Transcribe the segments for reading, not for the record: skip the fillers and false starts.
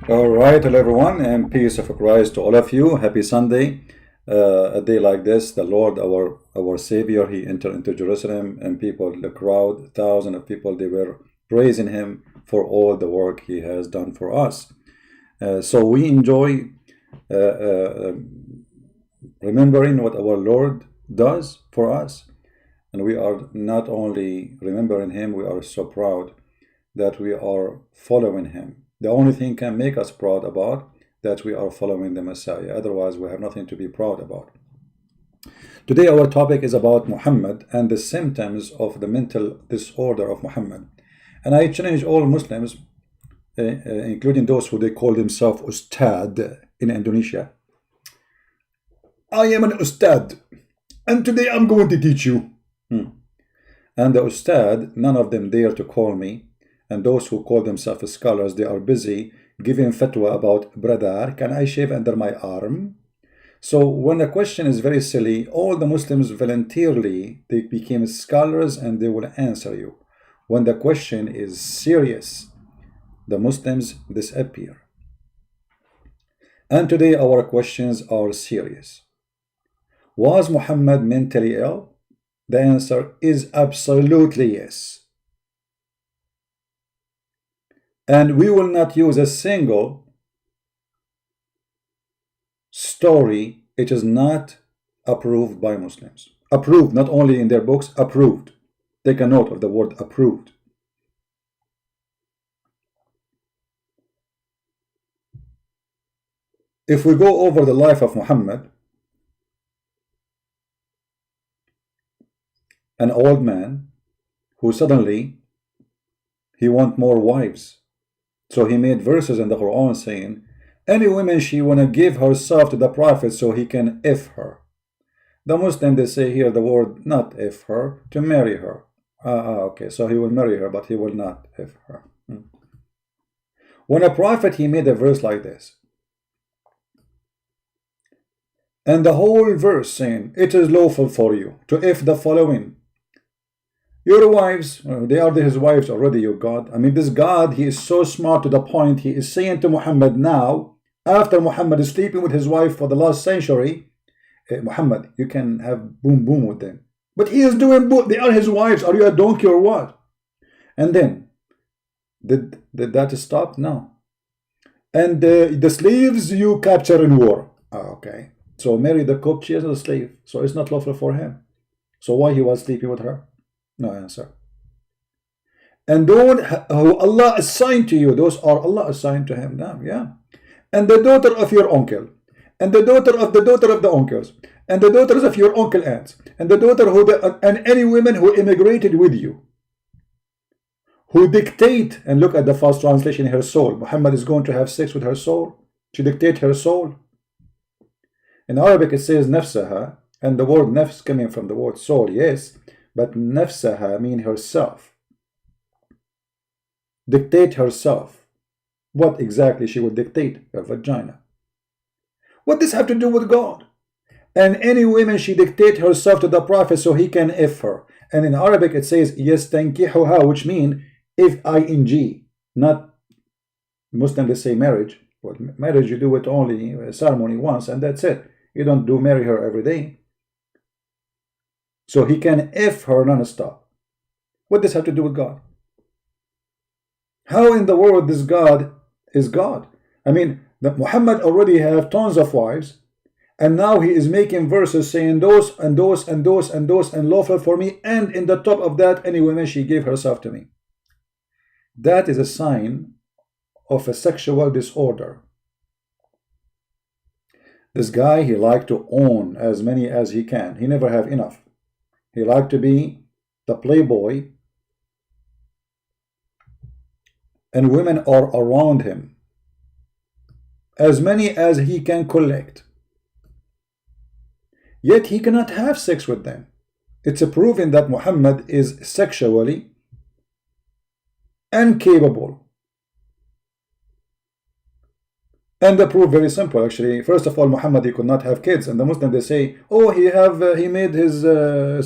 All right, hello everyone, and peace of Christ to all of you. Happy Sunday. A day like this, the Lord, our Savior, He entered into Jerusalem, and people, the crowd, thousands of people, they were praising Him for all the work He has done for us. So we enjoy uh, uh, remembering what our Lord does for us, and we are not only remembering Him, we are so proud that we are following Him. The only thing can make us proud about that we are following the Messiah. Otherwise, we have nothing to be proud about. Today, our topic is about Muhammad and the symptoms of the mental disorder of Muhammad. And I challenge all Muslims, including those who they call themselves Ustad in Indonesia. I am an Ustad, and today I'm going to teach you. And the Ustad, none of them dare to call me. And those who call themselves scholars, they are busy giving fatwa about, brother, can I shave under my arm? So when the question is very silly, all the Muslims voluntarily, they became scholars and they will answer you. When the question is serious, the Muslims disappear. And today our questions are serious. Was Muhammad mentally ill? The answer is absolutely yes. And we will not use a single story. It is not approved by Muslims. Approved, not only in their books, approved. Take a note of the word approved. If we go over the life of Muhammad, an old man who suddenly he want more wives. So he made verses in the Quran saying, any woman she want to give herself to the Prophet so he can if her. The Muslim, they say here the word not if her, to marry her. Okay, so he will marry her, but he will not if her. When a prophet, he made a verse like this. And the whole verse saying, it is lawful for you to if the following. Your wives, they are his wives already, your God. I mean, this God, he is so smart to the point, he is saying to Muhammad now, after Muhammad is sleeping with his wife for the last century, Muhammad, you can have boom boom with them. But he is doing both. They are his wives. Are you a donkey or what? And then, did that stop? No. And the slaves you capture in war. Okay. So Mary the cook, she is a slave. So it's not lawful for him. So why he was sleeping with her? No answer. And those who Allah assigned to you, those are Allah assigned to him now, yeah. And the daughter of your uncle, and the daughter of the uncles, and the daughters of your uncle aunts, and the daughter and any women who immigrated with you, who dictate, and look at the first translation, her soul. Muhammad is going to have sex with her soul. She dictate her soul. In Arabic it says nafsaha, and the word nafs coming from the word soul, yes. But nafsaha mean herself. Dictate herself. What exactly she would dictate? Her vagina. What does have to do with God? And any woman she dictate herself to the Prophet so he can if her. And in Arabic it says yastankihuha, which mean if ing, not Muslim they say marriage. Well, marriage you do it only a ceremony once and that's it. You don't do marry her every day. So he can if her non-stop. What does have to do with God? How in the world this God is God? I mean, Muhammad already have tons of wives, and now he is making verses saying those and those and those and those and lawful for me, and in the top of that, any woman she gave herself to me. That is a sign of a sexual disorder. This guy, he liked to own as many as he can. He never have enough. He liked to be the playboy, and women are around him. As many as he can collect. Yet he cannot have sex with them. It's a proving that Muhammad is sexually incapable. And the proof very simple actually. First of all, Muhammad, he could not have kids, and the Muslim they say, oh, he made his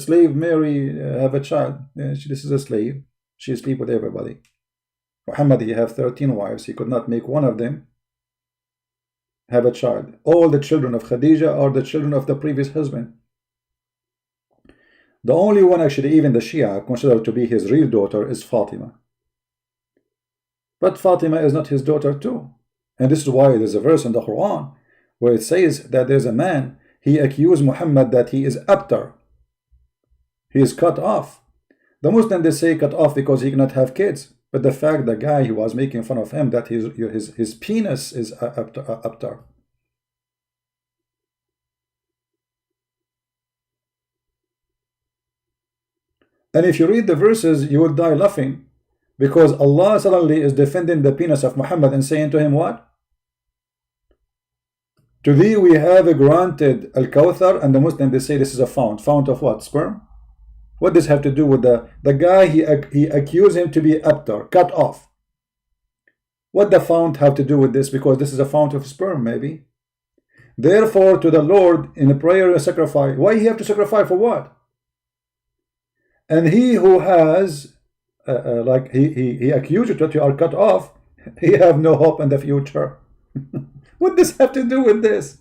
slave Mary have a child. This is a slave. She sleep with everybody. Muhammad, he have 13 wives. He could not make one of them have a child. All the children of Khadija are the children of the previous husband. The only one actually even the Shia consider to be his real daughter is Fatima. But Fatima is not his daughter too. And this is why there's a verse in the Quran where it says that there's a man, he accused Muhammad that he is abtar. He is cut off. The Muslims, they say cut off because he cannot have kids. But the fact the guy who was making fun of him that his penis is abtar. And if you read the verses, you will die laughing. Because Allah suddenly is defending the penis of Muhammad and saying to him what? To thee we have granted Al-Kawthar, and the Muslims, they say this is a fount. Fount of what? Sperm? What does this have to do with the guy he accused him to be abtar, cut off? What the fount have to do with this? Because this is a fount of sperm, maybe. Therefore, to the Lord in a prayer and sacrifice. Why he have to sacrifice for what? And he who has like he accused you that you are cut off, he have no hope in the future. What does have to do with this?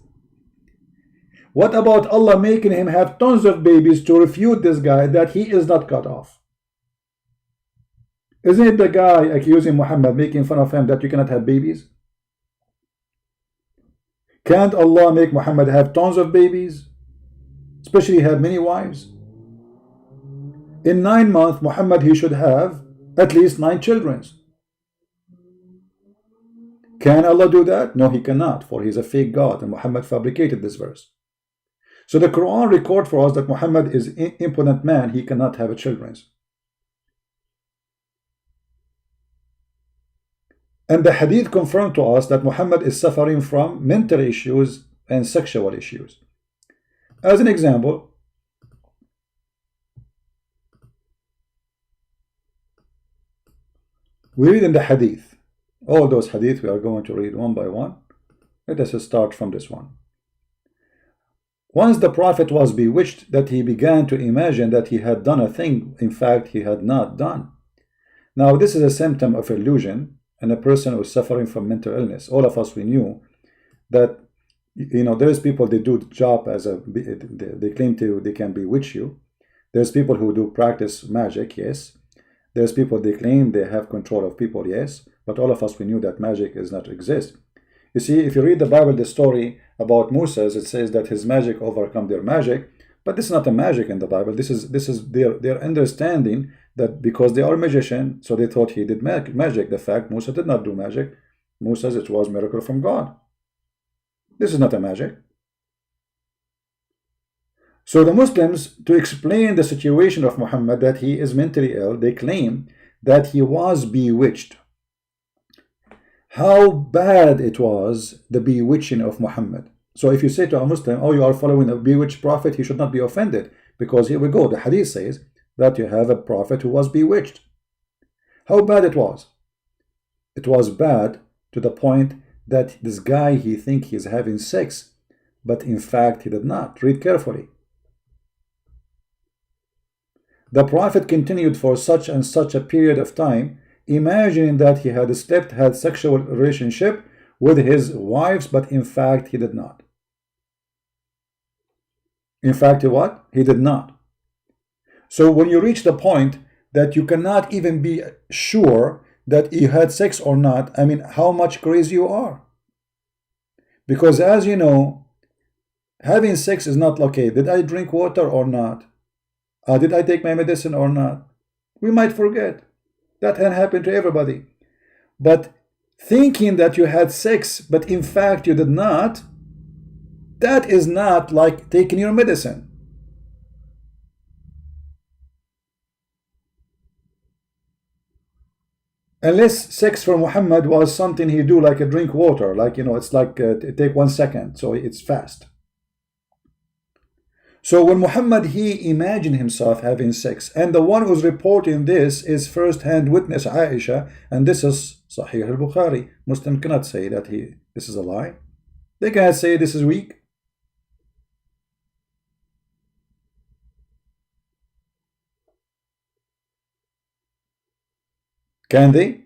What about Allah making him have tons of babies to refute this guy that he is not cut off? Isn't it the guy accusing Muhammad, making fun of him, that you cannot have babies? Can't Allah make Muhammad have tons of babies? Especially have many wives? In 9 months, Muhammad, he should have at least 9 children. Can Allah do that? No, he cannot, for he's a fake God, and Muhammad fabricated this verse. So the Quran records for us that Muhammad is an impotent man, he cannot have children. And the hadith confirmed to us that Muhammad is suffering from mental issues and sexual issues. As an example, we read in the hadith, all those hadith we are going to read one by one. Let us start from this one. Once the Prophet was bewitched that he began to imagine that he had done a thing, in fact he had not done. Now this is a symptom of illusion, and a person who is suffering from mental illness. All of us, we knew that, you know, there's people, they do the job as a, they claim to, they can bewitch you. There's people who do practice magic, yes. There's people, they claim they have control of people, yes. But all of us, we knew that magic does not exist. You see, if you read the Bible, the story about Moses, it says that his magic overcome their magic. But this is not a magic in the Bible. This is their understanding that because they are magician, so they thought he did magic. The fact Moses did not do magic. Moses, it was miracle from God. This is not a magic. So the Muslims, to explain the situation of Muhammad, that he is mentally ill, they claim that he was bewitched. How bad it was, the bewitching of Muhammad. So if you say to a Muslim, oh, you are following a bewitched prophet, he should not be offended. Because here we go, the hadith says that you have a prophet who was bewitched. How bad it was? It was bad to the point that this guy, he think he's having sex, but in fact he did not. Read carefully. The prophet continued for such and such a period of time, imagining that he had slept, had sexual relationship with his wives, but in fact he did not. In fact, what? He did not. So when you reach the point that you cannot even be sure that you had sex or not, I mean, how much crazy you are. Because as you know, having sex is not okay. Did I drink water or not? Did I take my medicine or not? We might forget. That can happen to everybody. But thinking that you had sex, but in fact you did not, that is not like taking your medicine. Unless sex for Muhammad was something he do like a drink water, like, you know, it's like take 1 second, so it's fast. So when Muhammad, he imagined himself having sex, and the one who's reporting this is first-hand witness Aisha, and this is Sahih al-Bukhari. Muslim cannot say that this is a lie. They cannot say this is weak. Can they?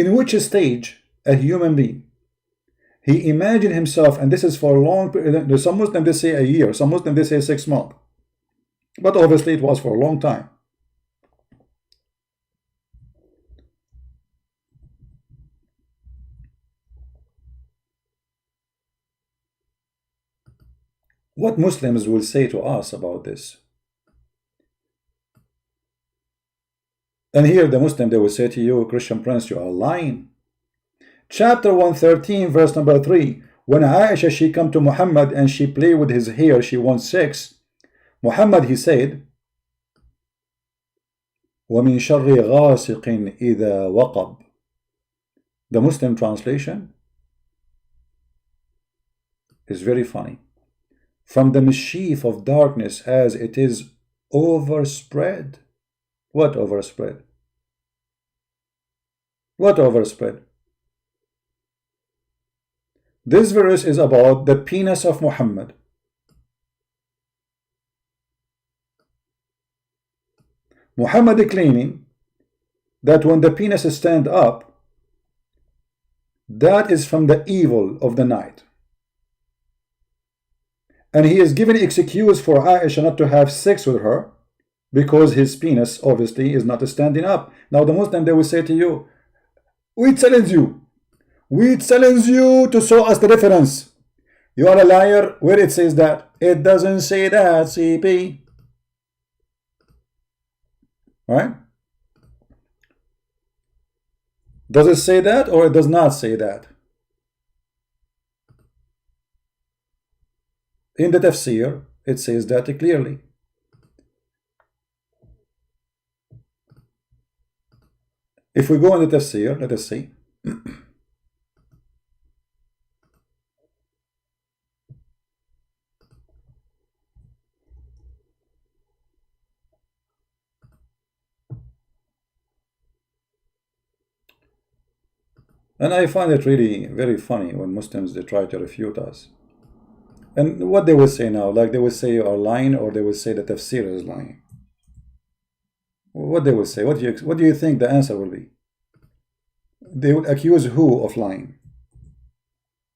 in which stage a human being, he imagined himself, and this is for a long period. Some Muslims they say a year, some Muslims they say 6 months, but obviously it was for a long time. What Muslims will say to us about this? And here the Muslim, they will say to you, Christian Prince, you are lying. Chapter 113, verse number 3. When Aisha, she come to Muhammad and she play with his hair, she wants sex. Muhammad, he said, وَمِن شَرِّ غَاسِقٍ إِذَا وَقَبْ. The Muslim translation is very funny. From the mischief of darkness as it is overspread. What overspread? What overspread? This verse is about the penis of Muhammad. Muhammad claiming that when the penis stand up, that is from the evil of the night. And he is given excuse for Aisha not to have sex with her because his penis obviously is not standing up. Now the Muslim, they will say to you, we challenge you. We challenge you to show us the difference. You are a liar. Where it says that? It doesn't say that, CP. Right? Does it say that or it does not say that? In the tafsir, it says that clearly. If we go in the tafsir, let us see. And I find it really very funny when Muslims, they try to refute us. And what they will say now, like they will say you are lying, or they will say that tafsir is lying. What they will say, what do you think the answer will be? They will accuse who of lying?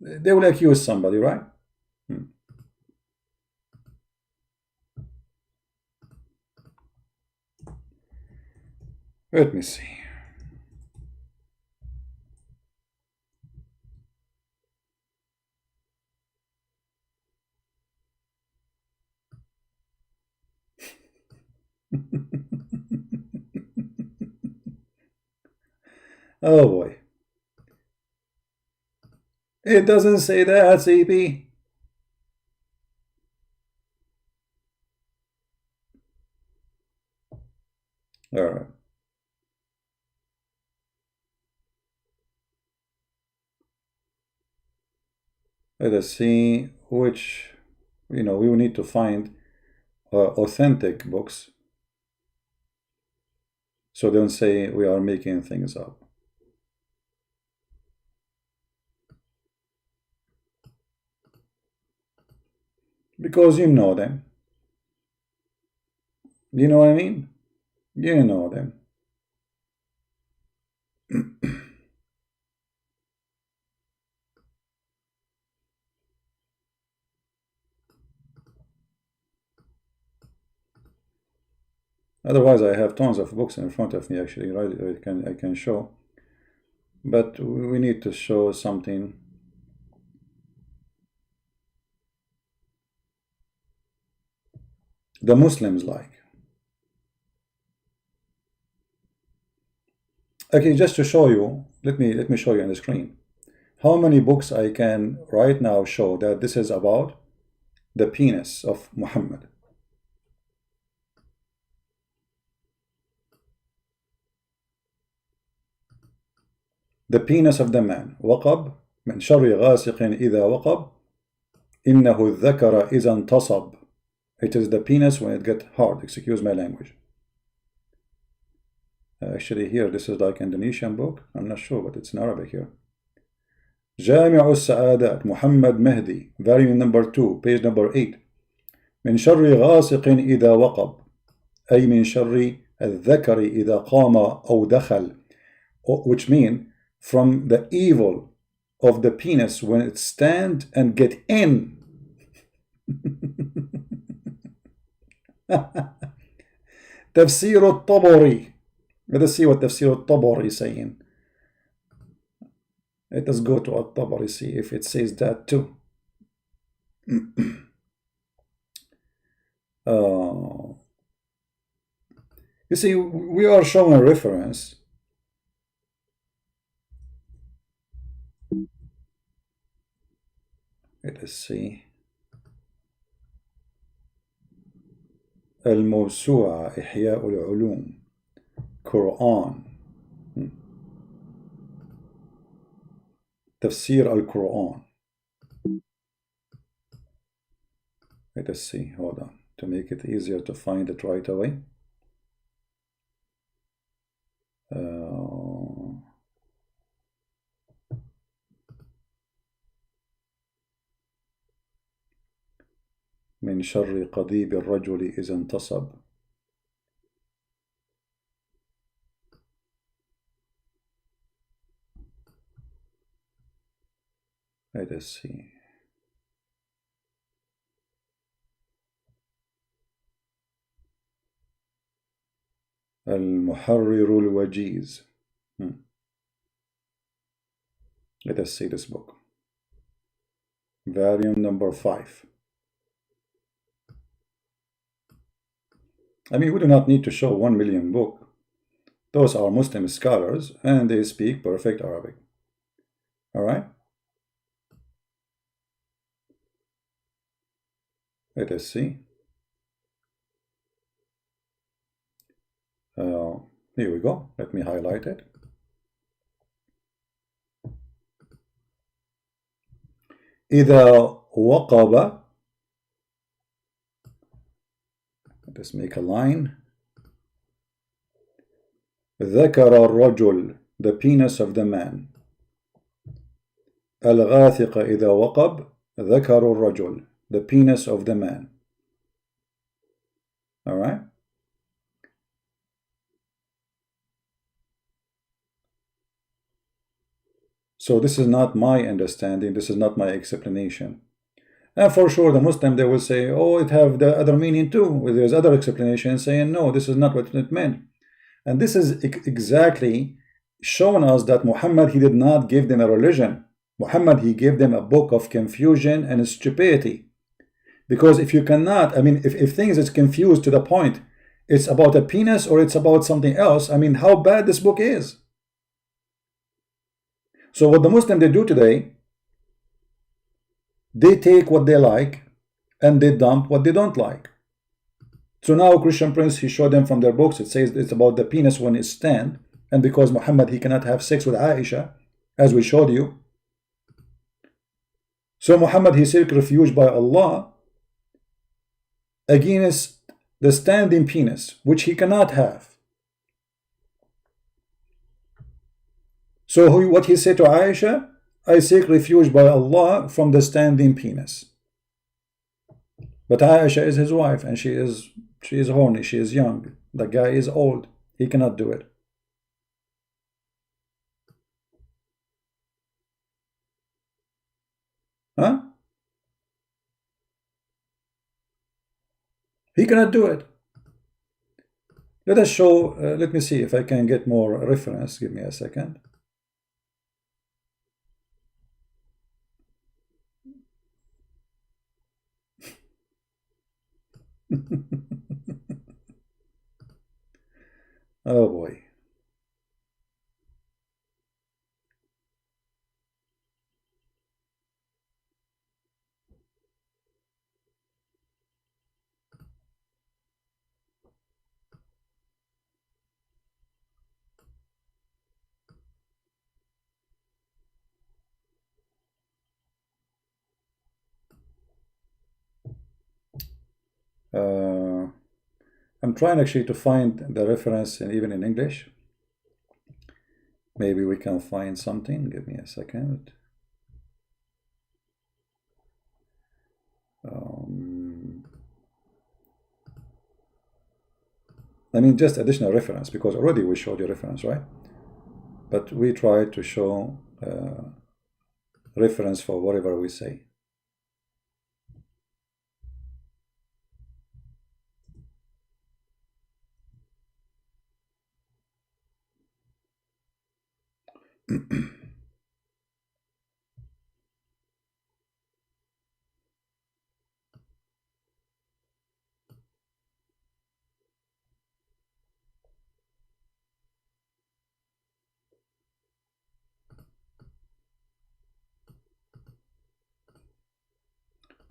They will accuse somebody, right? Let me see. Oh boy. It doesn't say that, CP. All right. Let us see which, we will need to find authentic books. So don't say we are making things up. Because you know them. You know what I mean? You know them. Otherwise, I have tons of books in front of me, actually, right? I can show. But we need to show something. The Muslims like. Okay, just to show you, let me show you on the screen how many books I can right now show that this is about the penis of Muhammad. The penis of the man. وقب من شر غاسق إذا وقب إنه الذكر إذا انتصب. It is the penis when it gets hard. Excuse my language. Actually here, this is like Indonesian book. I'm not sure, but it's in Arabic here. جامع السعادات محمد مهدي, volume number 2, page number 8. من شر غاسق إذا وقب, أي من شر الذكر إذا قام أو دخل, which mean from the evil of the penis when it stand and get in. تفسير الطبري. Let us see what تفسير الطبري is saying. Let us go to الطبري, see if it says that too. You see, we are showing a reference. Let us see. الموسوعة إحياء العلوم Quran. تفسير القرآن. Let us see, hold on, to make it easier to find it right away. من شر قضيب الرجل إذا انتصب. Let us see. المحرر الوجيز. Let us see this book. Volume number 5. I mean, we do not need to show 1 million book. Those are Muslim scholars and they speak perfect Arabic. All right? Let us see. Here we go. Let me highlight it. إذا وقب. Let's make a line. ذكر الرجل, the penis of the man. الغاثق إذا وقب. ذكر الرجل, the penis of the man. All right? So this is not my understanding, this is not my explanation. And for sure the Muslim, they will say, oh, it have the other meaning too. There's other explanation saying, no, this is not what it meant. And this is exactly showing us that Muhammad, he did not give them a religion. Muhammad, he gave them a book of confusion and stupidity. Because if you cannot, I mean, if things is confused to the point, it's about a penis or it's about something else, I mean, how bad this book is. So what the Muslim they do today, they take what they like and they dump what they don't like. So now Christian Prince, he showed them from their books, it says it's about the penis when it stand, and because Muhammad, he cannot have sex with Aisha, as we showed you. So Muhammad, he seek refuge by Allah against the standing penis, which he cannot have. So what he said to Aisha, I seek refuge by Allah from the standing penis. But Aisha is his wife and she is horny, she is young. The guy is old, he cannot do it. Huh? He cannot do it. Let us show, let me see if I can get more reference. Give me a second. Oh boy. I'm trying actually to find the reference even in English. Maybe we can find something. Give me a second. I mean, just additional reference, because already we showed you reference, right? but we try to show reference for whatever we say.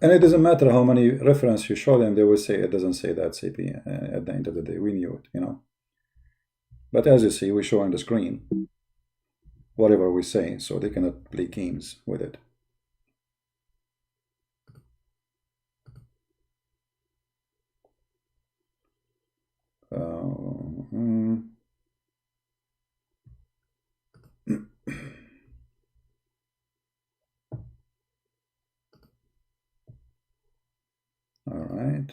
And it doesn't matter how many references you show them, they will say it doesn't say that CP at the end of the day. We knew it, you know. But as you see, we show on the screen whatever we say, so they cannot play games with it. All right.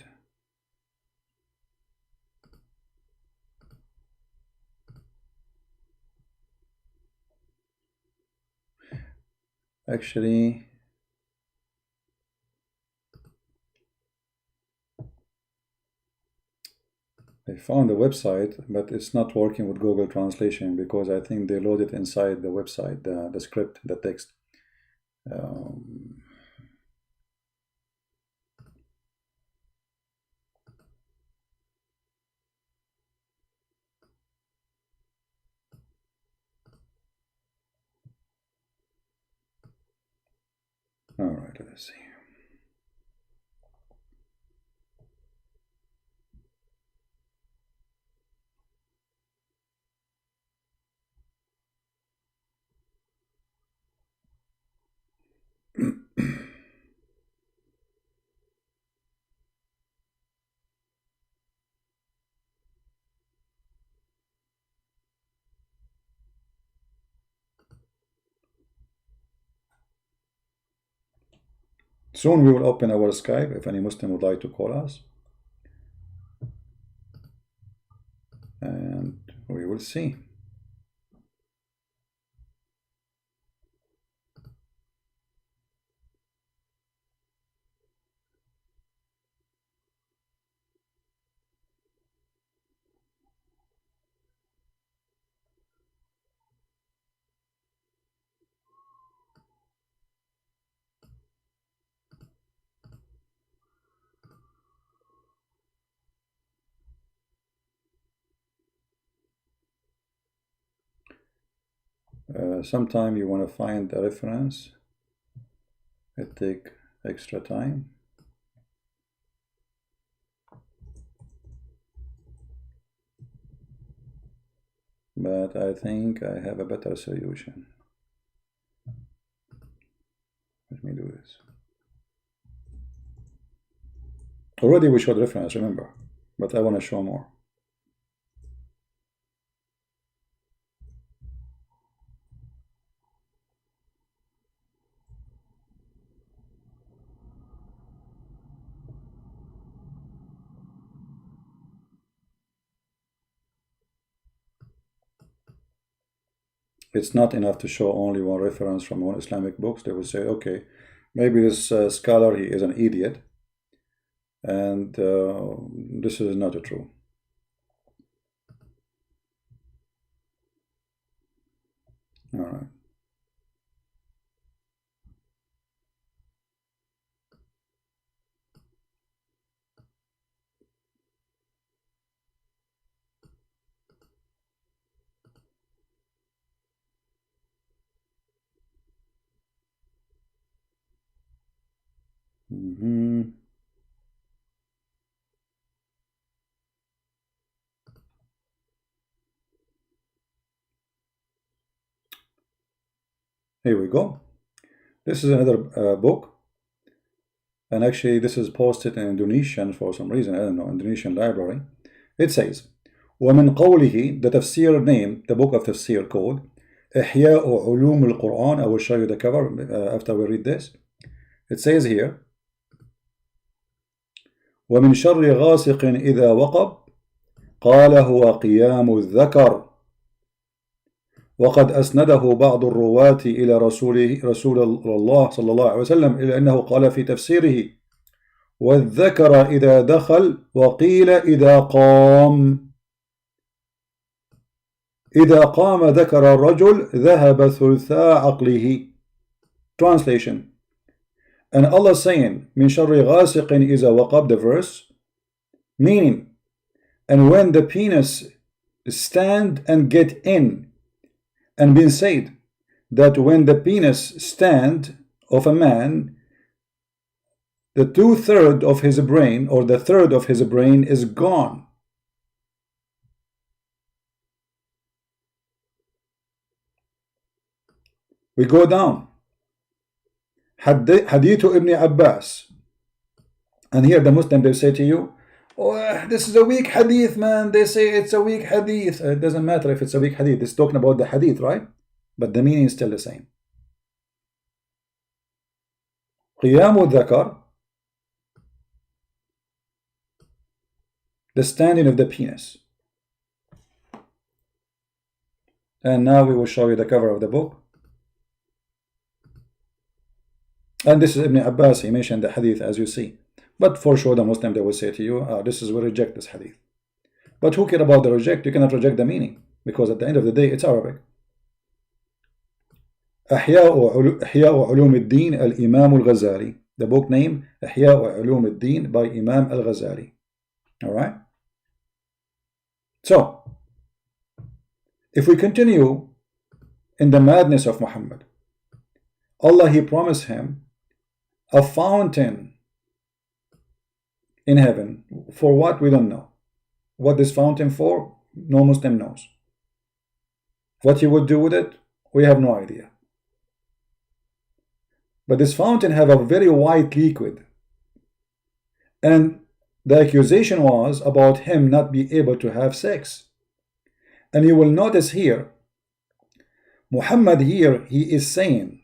Actually, I found the website, but it's not working with Google Translation because I think they load it inside the website, the script, the text. All right, let's see. Soon we will open our Skype if any Muslim would like to call us. And we will see. Sometime you want to find a reference, it take extra time. But I think I have a better solution. Let me do this. Already we showed reference, remember, but I want to show more. It's not enough to show only one reference from one Islamic books. They will say, okay, maybe this scholar, he is an idiot, and this is not true. All right. Here we go. This is another book, and actually this is posted in Indonesian for some reason. I don't know, Indonesian library. It says, ومن قوله, the tafsir name, the book of tafsir called إحياء علوم القرآن. I will show you the cover after we read this. It says here, ومن شر غاسق إذا وقب قال هو قيام الذكر وقد أسنده بعض الرواة إلى رسول الله صلى الله عليه وسلم إلى أنه قال في تفسيره: والذكر إذا دخل، وقيل إذا قام. إذا قام ذكر الرجل ذهب ثلثاء عقله. Translation. And Allah saying, من شر غاسق إذا وقب, the verse, meaning, and when the penis stand and get in, and been said that when the penis stand of a man, the 2/3 of his brain, or the third of his brain, is gone. We go down. Hadith Ibn Abbas. And here the Muslim, they say to you, oh, this is a weak hadith, man. They say it's a weak hadith. It doesn't matter if it's a weak hadith. It's talking about the hadith, right? But the meaning is still the same. قيام الذكر, the standing of the penis. And now we will show you the cover of the book. And this is Ibn Abbas. He mentioned the hadith, as you see. But for sure the Muslim, they will say to you, we reject this hadith. But who care about the reject? You cannot reject the meaning, because at the end of the day it's Arabic. إحياء علوم الدين الإمام الغزالي. The book name إحياء علوم الدين by Imam al-Ghazali. Alright? So, if we continue in the madness of Muhammad, Allah, He promised him a fountain in heaven. For what? We don't know. What this fountain for? No Muslim knows. What He would do with it? We have no idea. But this fountain have a very white liquid. And the accusation was about him not be able to have sex. And you will notice here, Muhammad here, he is saying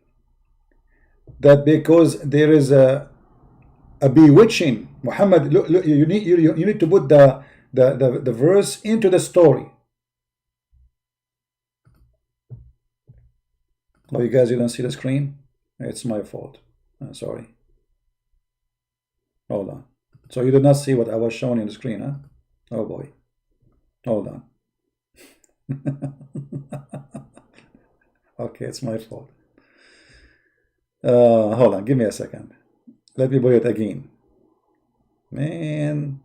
that because there is a bewitching. Muhammad, look, you need to put the verse into the story. Oh, you guys, you don't see the screen? It's my fault. Sorry. Hold on. So you did not see what I was showing in the screen, huh? Oh boy. Hold on. Okay, it's my fault. Hold on, give me a second. Let me put it again. Man.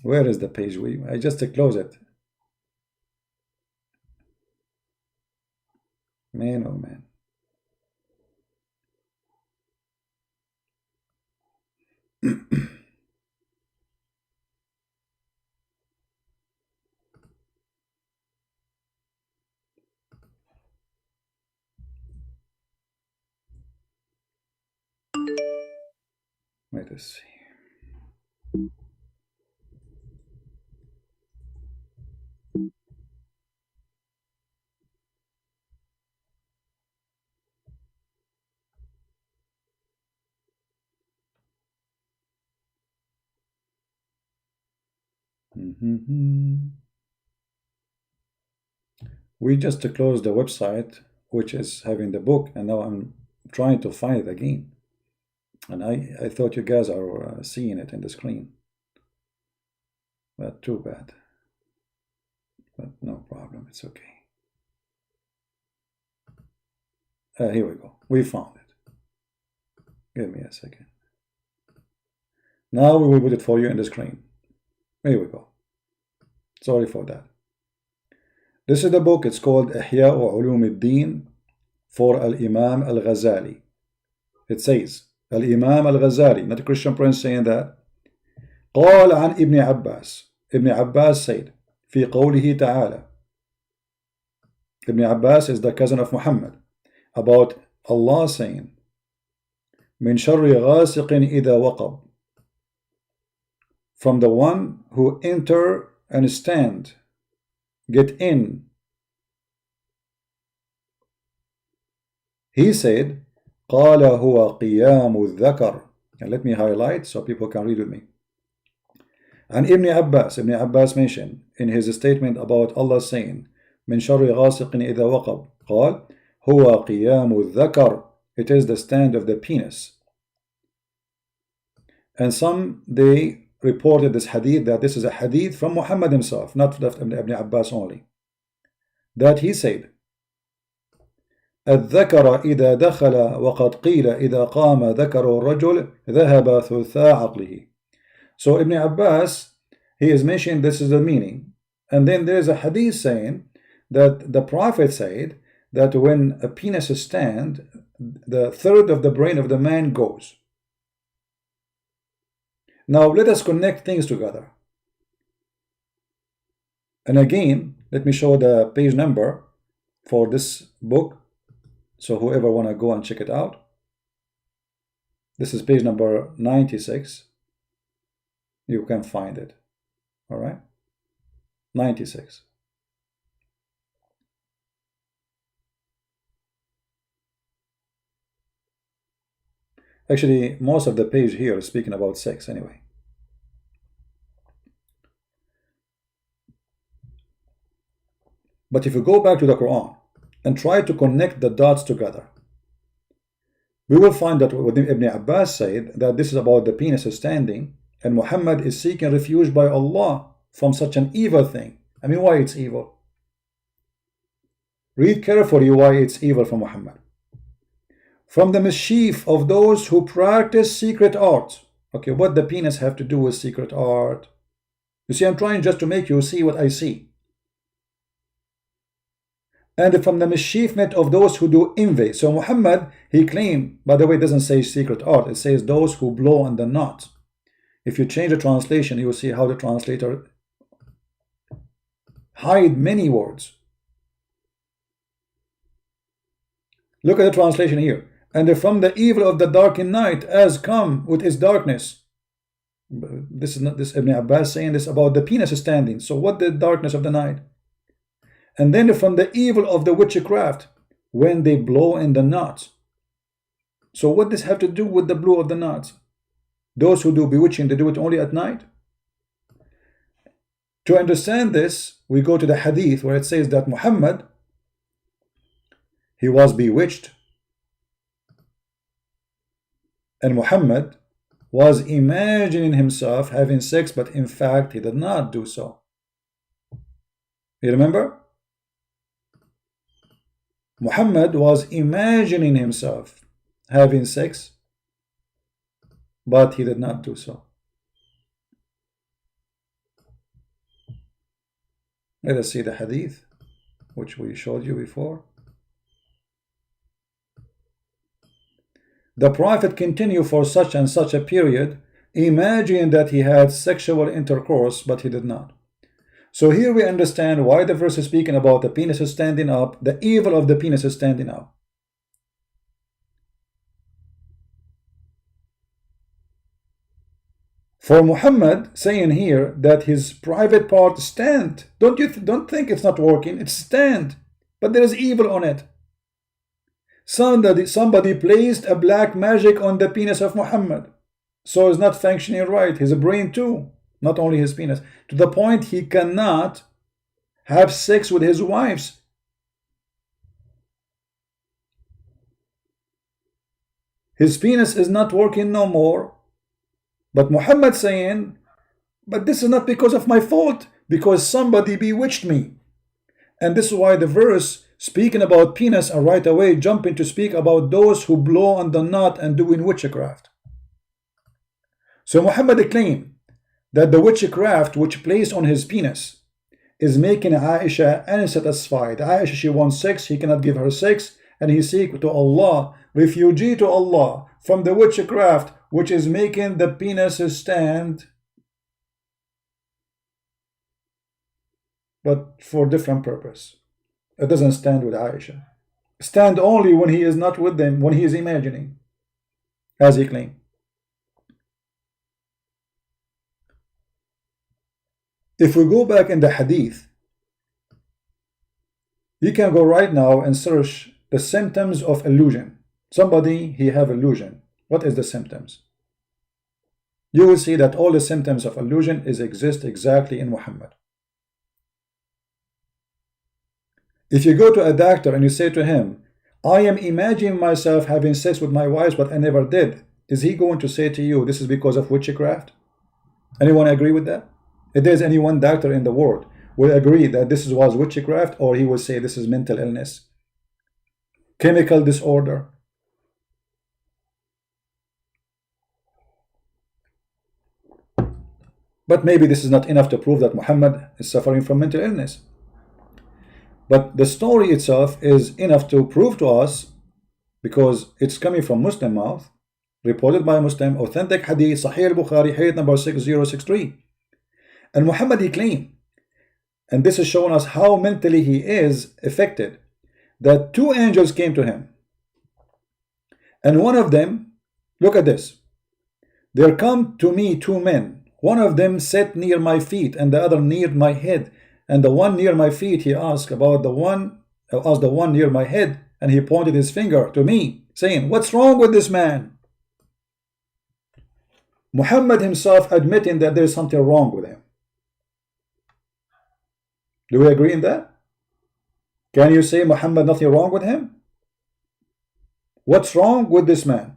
Where is the page? I just close it. Man, oh man. Let us see. We just closed the website, which is having the book, and now I'm trying to find it again. And I thought you guys are seeing it in the screen. But too bad. But no problem, it's okay. Here we go. We found it. Give me a second. Now we will put it for you in the screen. Here we go. Sorry for that. This is the book. It's called إحياء علوم الدين for Al-Imam al-Ghazali. It says, Al-Imam al-Ghazali, not a Christian prince saying that. قال عن ابن عباس. Ibn Abbas said, في قوله تعالى. Ibn Abbas is the cousin of Muhammad. About Allah saying, من شر غاسق إذا وقب. From the one who enter and stand, get in. He said, قال هو قيام الذكر. And let me highlight so people can read with me. And Ibn Abbas mentioned in his statement about Allah saying من شر غاسق إذا وقب قال هو قيام الذكر. It is the stand of the penis. And some, they reported this hadith, that this is a hadith from Muhammad himself, not from Ibn Abbas only, that he said الذكر إذا دخل وقد قيل إذا قام ذكر الرجل ذهب ثلثا عقله. So Ibn Abbas, he is mentioning this is the meaning, and then there is a hadith saying that the Prophet said that when a penis stands, the third of the brain of the man goes. Now let us connect things together. And again, let me show the page number for this book, so whoever want to go and check it out. This is page number 96. You can find it. All right, 96. Actually, most of the page here is speaking about sex anyway. But if you go back to the Quran and try to connect the dots together, we will find that what Ibn Abbas said, that this is about the penis standing, and Muhammad is seeking refuge by Allah from such an evil thing. I mean, why it's evil? Read carefully why it's evil for Muhammad. From the mischief of those who practice secret art. Okay, what the penis have to do with secret art? You see, I'm trying just to make you see what I see. And from the mischievement of those who do envy. So Muhammad, he claimed, by the way, it doesn't say secret art, it says those who blow on the knot. If you change the translation, you will see how the translator hide many words. Look at the translation here. And from the evil of the darkened night as come with its darkness. This is not this Ibn Abbas saying this about the penis standing. So what the darkness of the night? And then from the evil of the witchcraft when they blow in the knots. So what does have to do with the blow of the knots? Those who do bewitching, they do it only at night? To understand this, we go to the hadith where it says that Muhammad, he was bewitched, and Muhammad was imagining himself having sex, but in fact he did not do so. You remember? Muhammad was imagining himself having sex, but he did not do so. Let us see the hadith which we showed you before. The Prophet continued for such and such a period, imagining that he had sexual intercourse, but he did not. So here we understand why the verse is speaking about the penis standing up, the evil of the penis standing up. For Muhammad saying here that his private part stand, don't think it's not working, it's stand, but there is evil on it. Somebody placed a black magic on the penis of Muhammad, so it's not functioning right. His brain too, not only his penis, to the point he cannot have sex with his wives. His penis is not working no more. But Muhammad saying, but this is not because of my fault, because somebody bewitched me. And this is why the verse speaking about penis and right away jumping to speak about those who blow on the knot and doing witchcraft. So Muhammad claimed that the witchcraft which placed on his penis is making Aisha unsatisfied. Aisha, she wants sex, he cannot give her sex, and he seek to Allah, refugee to Allah from the witchcraft which is making the penis stand, but for different purpose. It doesn't stand with Aisha. Stand only when he is not with them, when he is imagining, as he claimed. If we go back in the hadith, you can go right now and search the symptoms of illusion. Somebody, he have illusion. What is the symptoms? You will see that all the symptoms of illusion exist exactly in Muhammad. If you go to a doctor and you say to him, I am imagining myself having sex with my wife, but I never did, is he going to say to you, this is because of witchcraft? Anyone agree with that? If there's any one doctor in the world will agree that this was witchcraft, or he will say this is mental illness, chemical disorder. But maybe this is not enough to prove that Muhammad is suffering from mental illness. But the story itself is enough to prove to us, because it's coming from Muslim mouth, reported by Muslim, authentic hadith, Sahih al-Bukhari, hadith number 6063. And Muhammad, he claimed, and this is showing us how mentally he is affected, that two angels came to him. And one of them, look at this, there come to me two men. One of them sat near my feet and the other near my head. And the one near my feet, he asked the one near my head, and he pointed his finger to me, saying, what's wrong with this man? Muhammad himself admitting that there's something wrong with him. Do we agree in that? Can you say Muhammad nothing wrong with him? What's wrong with this man?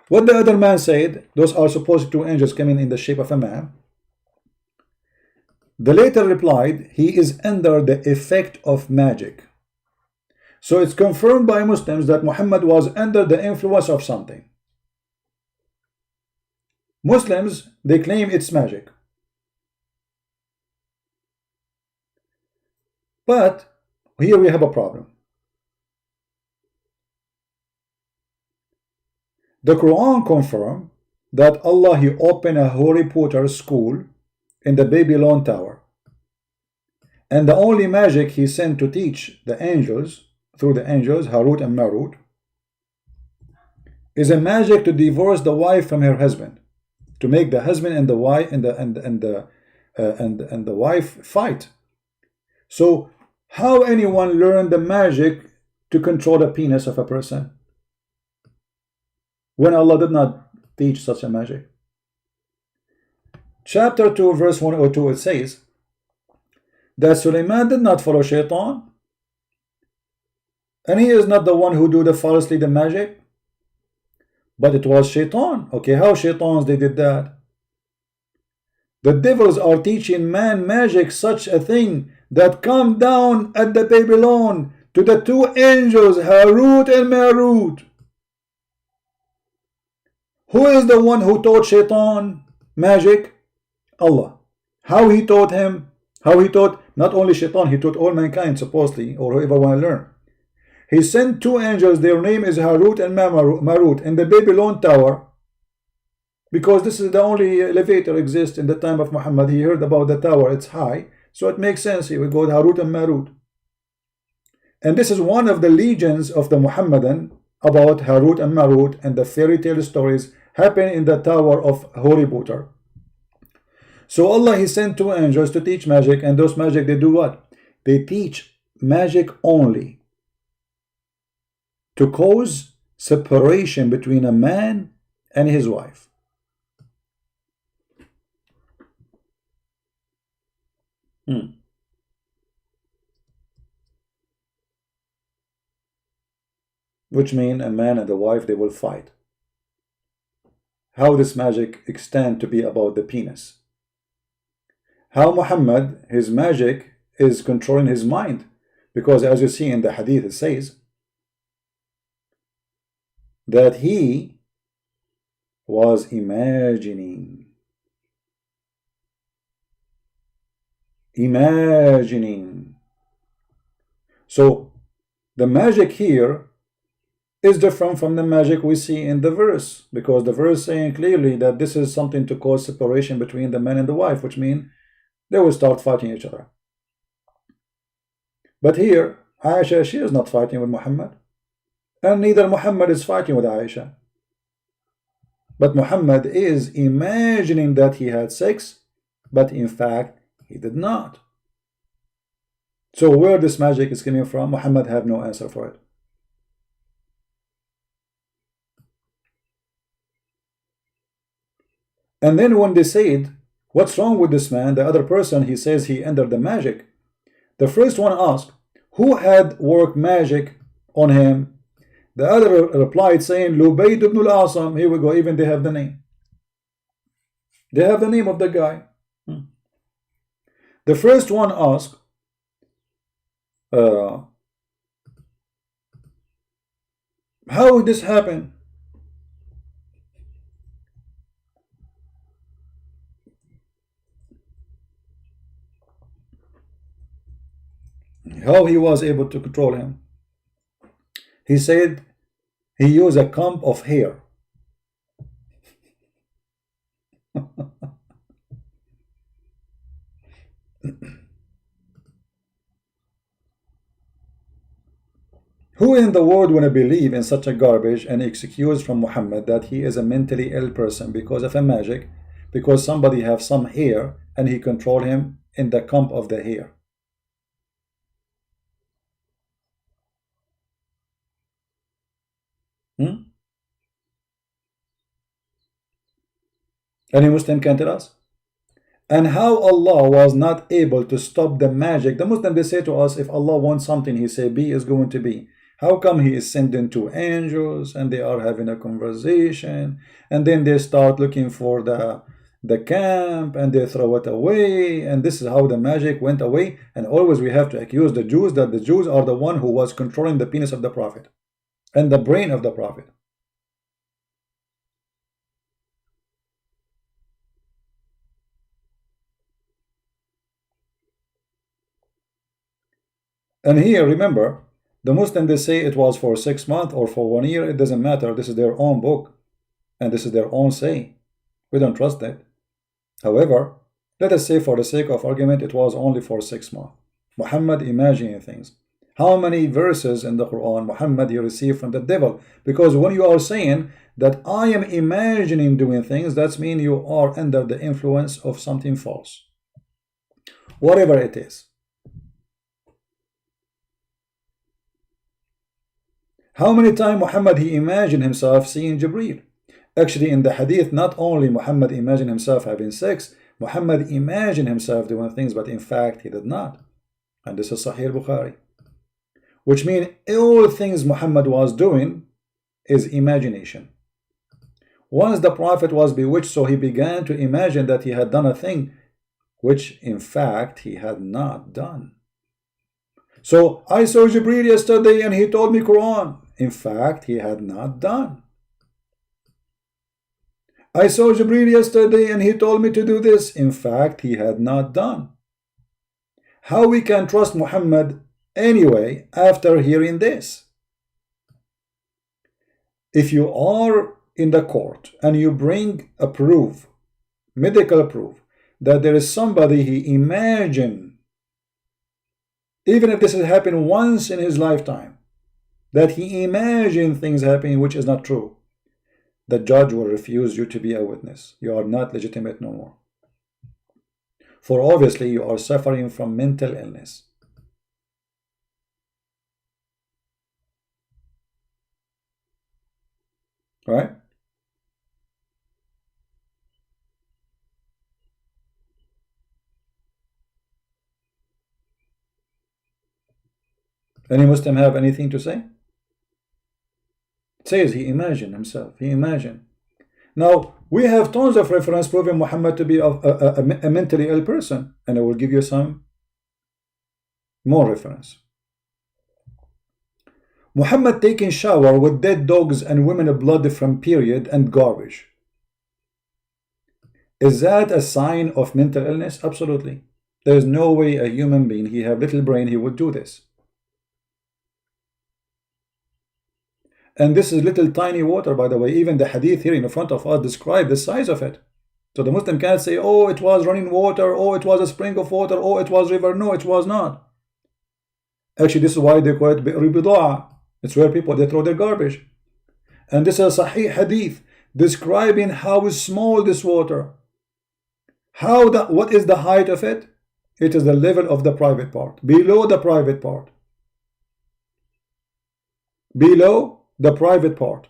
What the other man said, those are supposed two angels coming in the shape of a man. The later replied, he is under the effect of magic. So it's confirmed by Muslims that Muhammad was under the influence of something. Muslims, they claim it's magic. But here we have a problem. The Quran confirms that Allah, he opened a Harry Potter school in the Babylon Tower. And the only magic he sent to teach the angels, through the angels, Harut and Marut, is a magic to divorce the wife from her husband, to make the husband and the wife and the wife fight. So how anyone learned the magic to control the penis of a person when Allah did not teach such a magic? Chapter 2 verse 102, it says that Sulaiman did not follow Shaitan, and he is not the one who do the falsely the magic, but it was Shaitan. Okay, how Shaitans they did that? The devils are teaching man magic, such a thing that come down at the Babylon to the two angels Harut and Marut. Who is the one who taught Shaitan magic? Allah. How he taught him? How he taught not only Shaitan, he taught all mankind supposedly, or whoever want to learn. He sent two angels, their name is Harut and Marut, in the Babylon Tower, because this is the only elevator exists in the time of Muhammad. He heard about the tower, it's high, so it makes sense. He would go Harut and Marut. And this is one of the legends of the Muhammadan about Harut and Marut, and the fairy tale stories happen in the tower of Harry Potter. So Allah, he sent two angels to teach magic, and those magic, they do what? They teach magic only to cause separation between a man and his wife. Which means a man and a wife, they will fight. How this magic extend to be about the penis? How Muhammad, his magic is controlling his mind, because as you see in the hadith, it says that he was imagining. So the magic here is different from the magic we see in the verse, because the verse saying clearly that this is something to cause separation between the man and the wife, which means they will start fighting each other. But here, Aisha, she is not fighting with Muhammad, and neither Muhammad is fighting with Aisha. But Muhammad is imagining that he had sex, but in fact, he did not. So where this magic is coming from, Muhammad have no answer for it. And then when they said, what's wrong with this man? The other person, he says he entered the magic. The first one asked, who had worked magic on him? The other replied saying, Lubayd ibn al-Asam. Here we go, even they have the name. They have the name of the guy. The first one asked, how did this happen? How he was able to control him? He said he used a comb of hair. Who in the world want to believe in such a garbage and excuse from Muhammad that he is a mentally ill person because of a magic, because somebody have some hair and he control him in the comb of the hair? Any Muslim can tell us? And how Allah was not able to stop the magic? The Muslim, they say to us, if Allah wants something, he say be is going to be. How come he is sending two angels and they are having a conversation, and then they start looking for the camp and they throw it away, and this is how the magic went away? And always we have to accuse the Jews that the Jews are the one who was controlling the penis of the Prophet and the brain of the Prophet. And here, remember, the Muslims, they say it was for 6 months or for 1 year. It doesn't matter. This is their own book and this is their own say. We don't trust that. However, let us say for the sake of argument it was only for 6 months. Muhammad imagining things. How many verses in the Quran Muhammad he received from the devil? Because when you are saying that I am imagining doing things, that means you are under the influence of something false, whatever it is. How many times Muhammad he imagined himself seeing Jibreel? Actually, in the hadith, not only Muhammad imagined himself having sex, Muhammad imagined himself doing things, but in fact he did not. And this is Sahih Bukhari. Which means all things Muhammad was doing is imagination. Once the Prophet was bewitched, so he began to imagine that he had done a thing which in fact he had not done. So I saw Jibreel yesterday and he told me Quran. In fact, he had not done. I saw Jibreel yesterday and he told me to do this. In fact, he had not done. How we can trust Muhammad anyway after hearing this? If you are in the court and you bring a proof, medical proof, that there is somebody he imagined, even if this has happened once in his lifetime, that he imagined things happening which is not true, the judge will refuse you to be a witness. You are not legitimate no more. For obviously you are suffering from mental illness. Right? Any Muslim have anything to say? It says he imagined himself. He imagined. Now, we have tons of reference proving Muhammad to be a mentally ill person. And I will give you some more reference. Muhammad taking shower with dead dogs and women blood from period and garbage. Is that a sign of mental illness? Absolutely. There is no way a human being, he have little brain, he would do this. And this is little tiny water, by the way. Even the hadith here in front of us describe the size of it. So the Muslim can't say, oh, it was running water, oh, it was a spring of water, oh, it was river. No, it was not. Actually, this is why they call it bi'r bida'a. It's where people, they throw their garbage. And this is a Sahih hadith describing how small this water. What is the height of it? It is the level of the private part. Below the private part. Below the private part.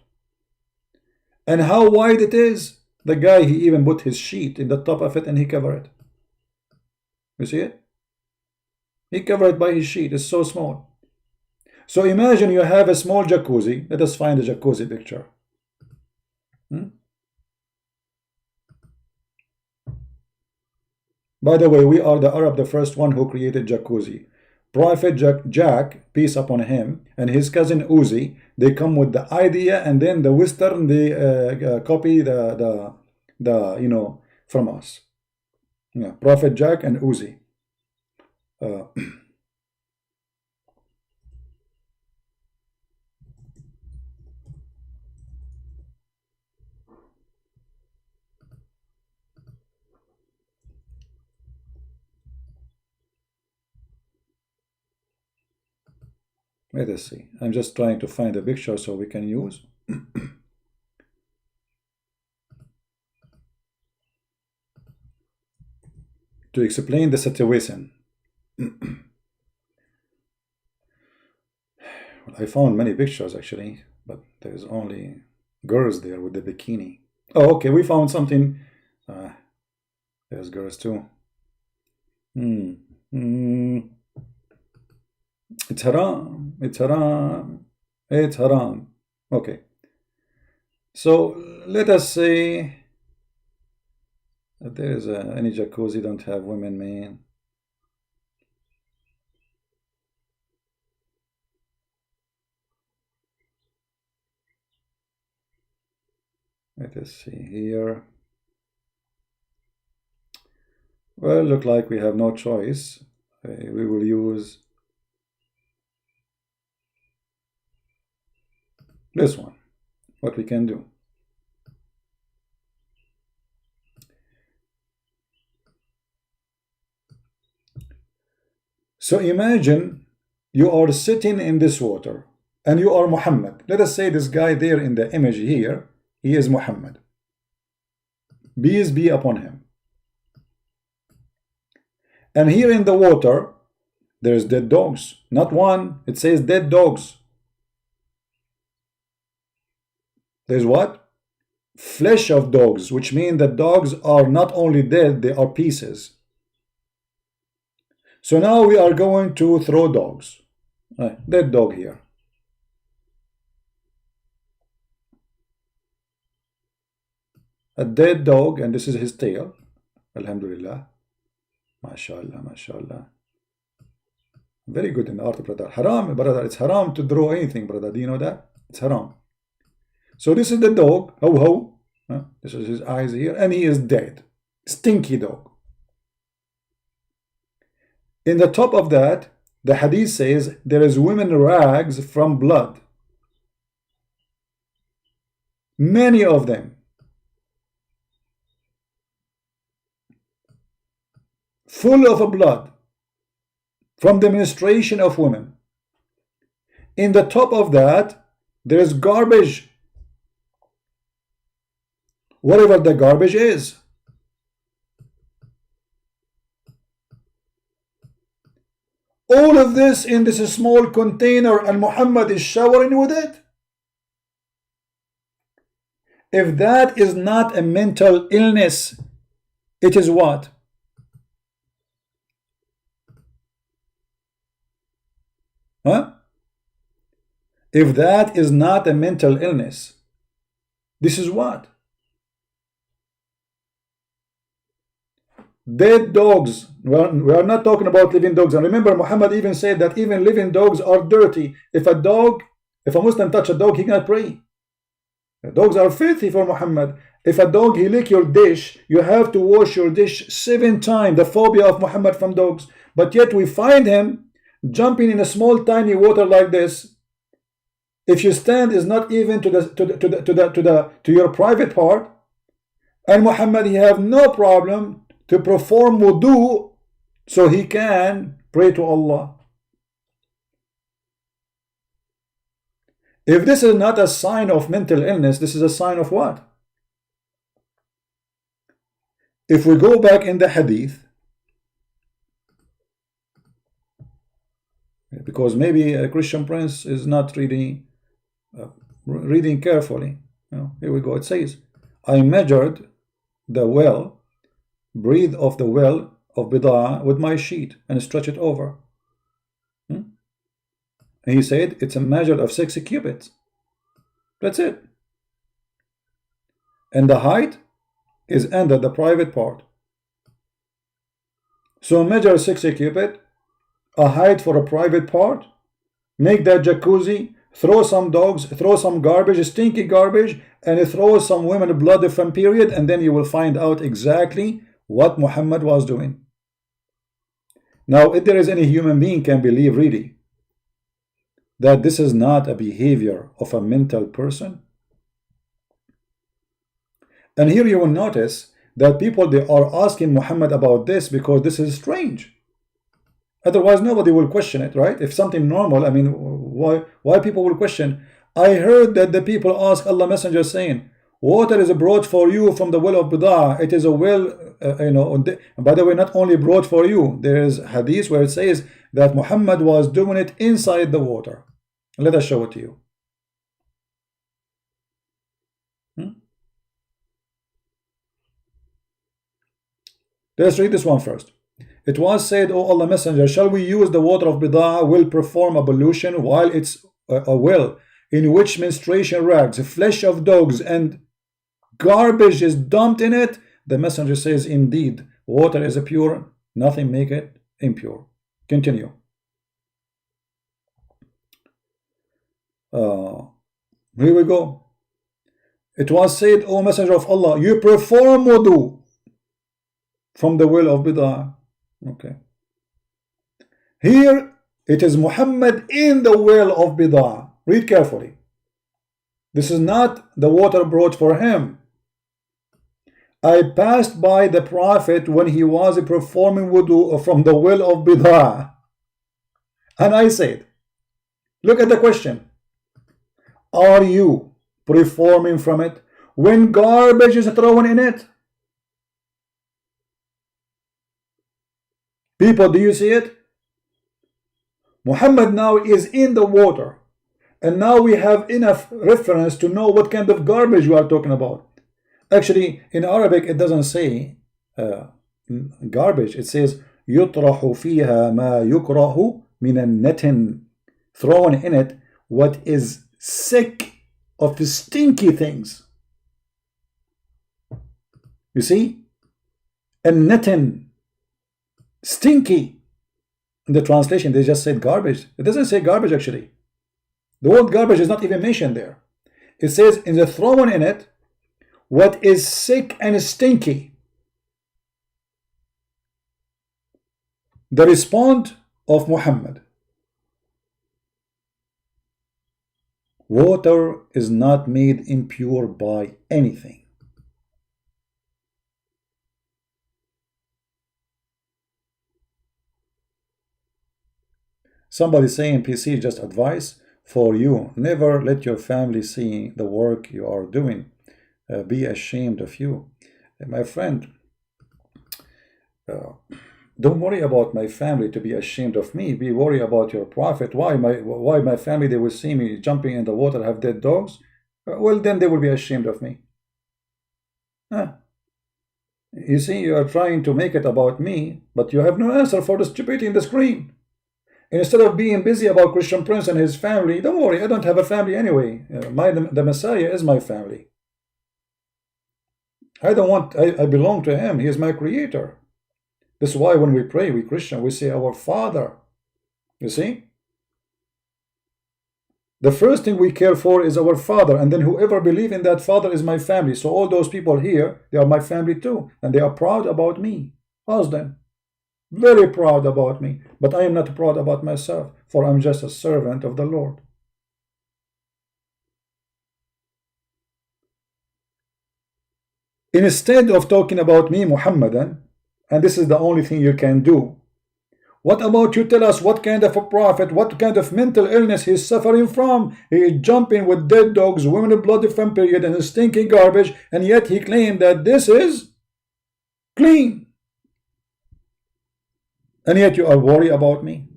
And how wide it is? The guy, he even put his sheet in the top of it and he covered it. You see it? He covered it by his sheet. It's so small. So imagine you have a small jacuzzi. Let us find a jacuzzi picture. By the way, we are the Arab, the first one who created jacuzzi. Prophet Jack, peace upon him, and his cousin Uzi, they come with the idea, and then the Western, they copy the you know, from us. Yeah, Prophet Jack and Uzi. Let us see. I'm just trying to find a picture so we can use. To explain the situation. I found many pictures actually, but there's only girls there with the bikini. Oh, okay, we found something. There's girls too. It's haram. It's haram. It's haram. Okay. So let us say that there is any jacuzzi don't have women, man. Let us see here. Well, look like we have no choice. We will use this one. What we can do. So imagine you are sitting in this water and you are Muhammad. Let us say this guy there in the image here, he is Muhammad. Peace be upon him. And here in the water, there's dead dogs. Not one, it says dead dogs. There's what? Flesh of dogs, which means that dogs are not only dead, they are pieces. So now we are going to throw dogs. Dead dog here. A dead dog, and this is his tail. Alhamdulillah. MashaAllah, MashaAllah. Very good in the art, brother. Haram, brother. It's haram to draw anything, brother. Do you know that? It's haram. So this is the dog. Ho ho. This is his eyes here, and he is dead. Stinky dog. In the top of that, the hadith says there is women rags from blood. Many of them. Full of blood from the menstruation of women. In the top of that, there is garbage. Whatever the garbage is. All of this in this small container, and Muhammad is showering with it. If that is not a mental illness, it is what? Huh? If that is not a mental illness, this is what? Dead dogs. Well, we are not talking about living dogs. And remember, Muhammad even said that even living dogs are dirty. If a Muslim touch a dog, he cannot pray. The dogs are filthy for Muhammad. If a dog, he lick your dish, you have to wash your dish 7 times. The phobia of Muhammad from dogs. But yet we find him jumping in a small tiny water like this. If you stand is not even to your private part. And Muhammad, he have no problem to perform wudu so he can pray to Allah. If this is not a sign of mental illness, this is a sign of what? If we go back in the hadith, because maybe a Christian prince is not reading carefully. Here we go. It says, I measured the well, breathe off the well of bid'ah with my sheet and stretch it over. And he said it's a measure of 60 cubits. That's it. And the height is under the private part. So measure 60 cubit, a height for a private part, make that jacuzzi, throw some dogs, throw some garbage, stinky garbage, and throw some women blood from period, and then you will find out exactly what Muhammad was doing. Now, if there is any human being can believe really that this is not a behavior of a mental person. And here you will notice that people, they are asking Muhammad about this because this is strange. Otherwise, nobody will question it, right? If something normal, I mean, why people will question? I heard that the people ask Allah Messenger saying, water is brought for you from the well of bid'ah. It is a well, and by the way, not only brought for you, there is hadith where it says that Muhammad was doing it inside the water. Let us show it to you. Let's read this one first. It was said, O Allah Messenger, shall we use the water of bid'ah will perform ablution while it's a well in which menstruation rags, flesh of dogs, and garbage is dumped in it? The Messenger says, indeed, water is pure, nothing make it impure. Continue. Here we go. It was said, O Messenger of Allah, you perform wudu from the well of bid'ah. Okay. Here it is Muhammad in the well of bid'ah. Read carefully. This is not the water brought for him. I passed by the Prophet when he was performing wudu from the well of bid'ah, and I said, look at the question. Are you performing from it when garbage is thrown in it? People, do you see it? Muhammad now is in the water, and now we have enough reference to know what kind of garbage we are talking about. Actually, in Arabic it doesn't say garbage. It says يطرح فيها ما يكره من النتن, thrown in it what is sick of stinky things. You see? النتن, stinky. In the translation they just said garbage. It doesn't say garbage actually. The word garbage is not even mentioned there. It says in the thrown in it what is sick and stinky. The response of Muhammad: water is not made impure by anything. Somebody saying, PC, just advice for you: never let your family see the work you are doing. Be ashamed of you. My friend, don't worry about my family to be ashamed of me. Be worried about your Prophet. Why my family, they will see me jumping in the water, have dead dogs? Well, then they will be ashamed of me. You see, you are trying to make it about me, but you have no answer for the stupidity in the screen. Instead of being busy about Christian Prince and his family, don't worry, I don't have a family anyway. The Messiah is my family. I belong to him. He is my creator. This is why when we pray, we Christian, we say our Father. You see? The first thing we care for is our Father, and then whoever believes in that Father is my family. So all those people here, they are my family too, and they are proud about me. Ask them. Very proud about me, but I am not proud about myself, for I'm just a servant of the Lord. Instead of talking about me, Muhammadan, and this is the only thing you can do, what about you tell us what kind of a prophet, what kind of mental illness he is suffering from? He is jumping with dead dogs, women of blood from period, and stinking garbage, and yet he claimed that this is clean. And yet you are worried about me.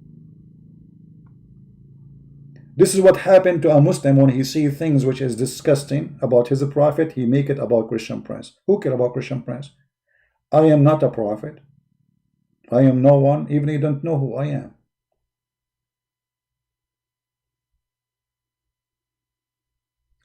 This is what happened to a Muslim when he sees things which is disgusting about his prophet. He make it about Christian Prince. Who care about Christian Prince? I am not a prophet. I am no one. Even you don't know who I am.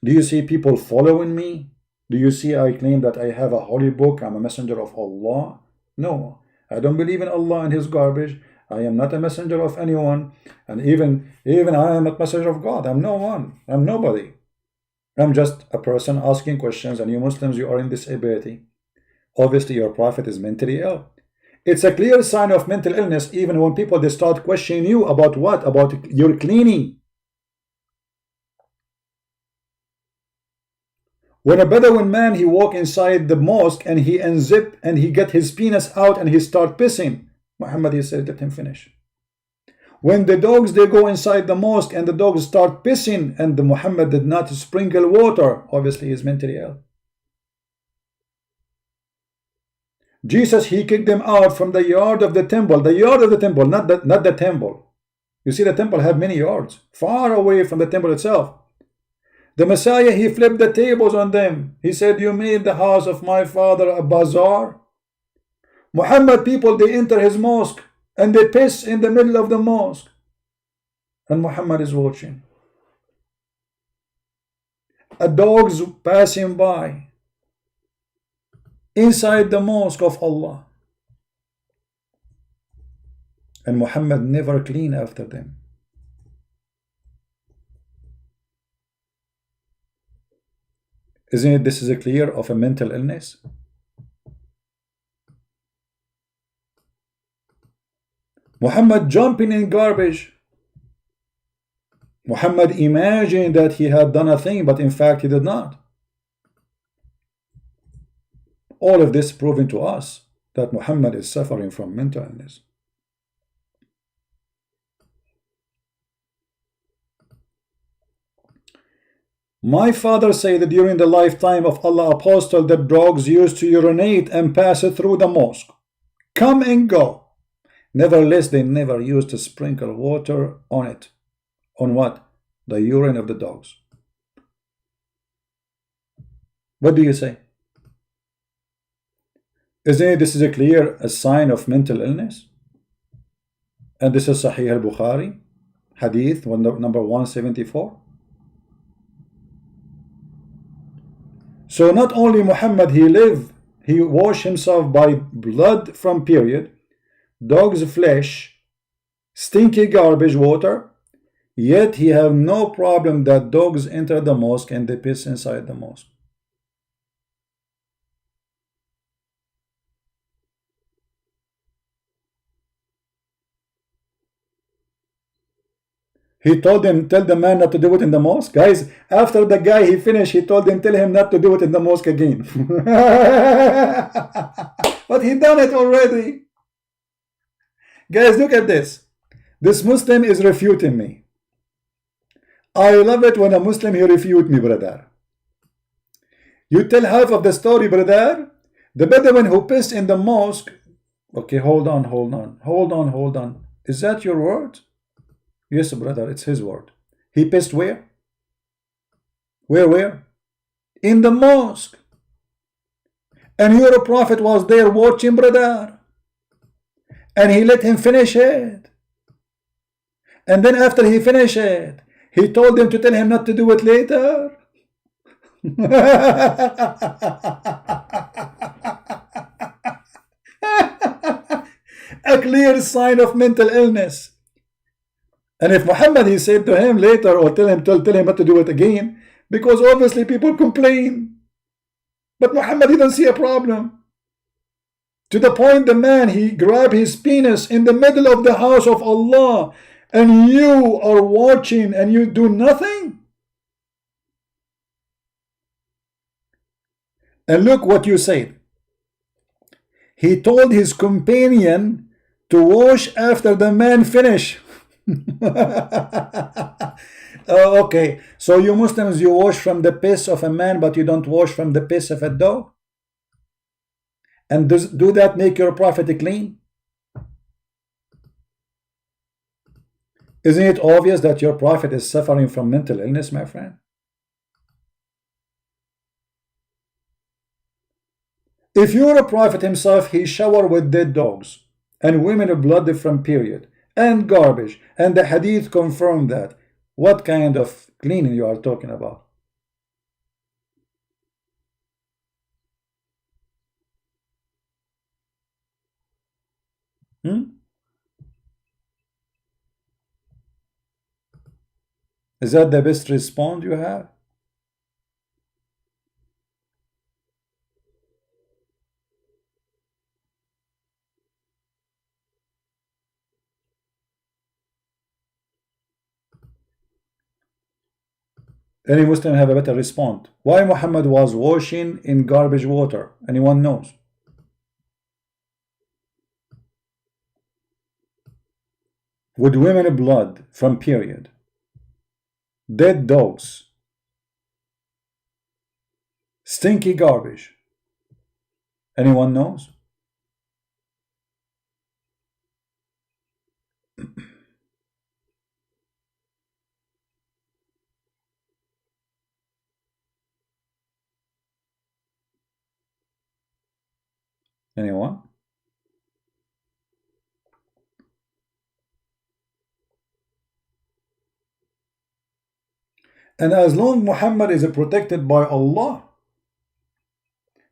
Do you see people following me? Do you see I claim that I have a holy book? I'm a messenger of Allah? No, I don't believe in Allah and his garbage. I am not a messenger of anyone, and even I am a messenger of God. I'm no one. I'm nobody. I'm just a person asking questions, and you Muslims, you are in disability. Obviously, your prophet is mentally ill. It's a clear sign of mental illness, even when people they start questioning you about what? About your cleaning. When a Bedouin man, he walk inside the mosque and he unzip and he get his penis out and he start pissing. Muhammad, he said, let him finish. When the dogs, they go inside the mosque and the dogs start pissing and the Muhammad did not sprinkle water, obviously he's mentally ill. Jesus, he kicked them out from the yard of the temple. The yard of the temple, not the temple. You see, the temple have many yards, far away from the temple itself. The Messiah, he flipped the tables on them. He said, you made the house of my father a bazaar. Muhammad, people, they enter his mosque and they piss in the middle of the mosque. And Muhammad is watching. A dog's passing by inside the mosque of Allah. And Muhammad never clean after them. Isn't it this is a clear of a mental illness? Muhammad jumping in garbage. Muhammad imagined that he had done a thing, but in fact he did not. All of this proving to us that Muhammad is suffering from mental illness. My father said that during the lifetime of Allah Apostle, the dogs used to urinate and pass it through the mosque. Come and go. Nevertheless, they never used to sprinkle water on it. On what? The urine of the dogs. What do you say? Isn't it this is a clear sign of mental illness? And this is Sahih al-Bukhari, hadith number 174. So not only Muhammad, he washed himself by blood from period, dog's flesh, stinky garbage water, yet he have no problem that dogs enter the mosque and they piss inside the mosque. He told him, tell the man not to do it in the mosque. Guys, after the guy he finished, he told him, tell him not to do it in the mosque again. But he done it already. Guys, look at this. This Muslim is refuting me. I love it when a Muslim, he refute me, brother. You tell half of the story, brother. The Bedouin who pissed in the mosque. Okay, hold on. Is that your word? Yes, brother, it's his word. He pissed where? Where? In the mosque. And your prophet was there watching, brother. And he let him finish it. And then after he finished it, he told him to tell him not to do it later. A clear sign of mental illness. And if Muhammad, he said to him later, or tell him not to do it again, because obviously people complain. But Muhammad didn't see a problem. To the point the man, he grabbed his penis in the middle of the house of Allah, and you are watching and you do nothing? And look what you said. He told his companion to wash after the man finished. Okay, so you Muslims, you wash from the piss of a man, but you don't wash from the piss of a dog? And do that make your prophet clean? Isn't it obvious that your prophet is suffering from mental illness, my friend? If you're a prophet himself, he showered with dead dogs and women blood from period and garbage, and the hadith confirmed that. What kind of cleaning you are talking about? Is that the best response you have? Any Muslim have a better response? Why Muhammad was washing in garbage water? Anyone knows? With women blood from period, dead dogs, stinky garbage. Anyone knows? Anyone? And as long Muhammad is protected by Allah,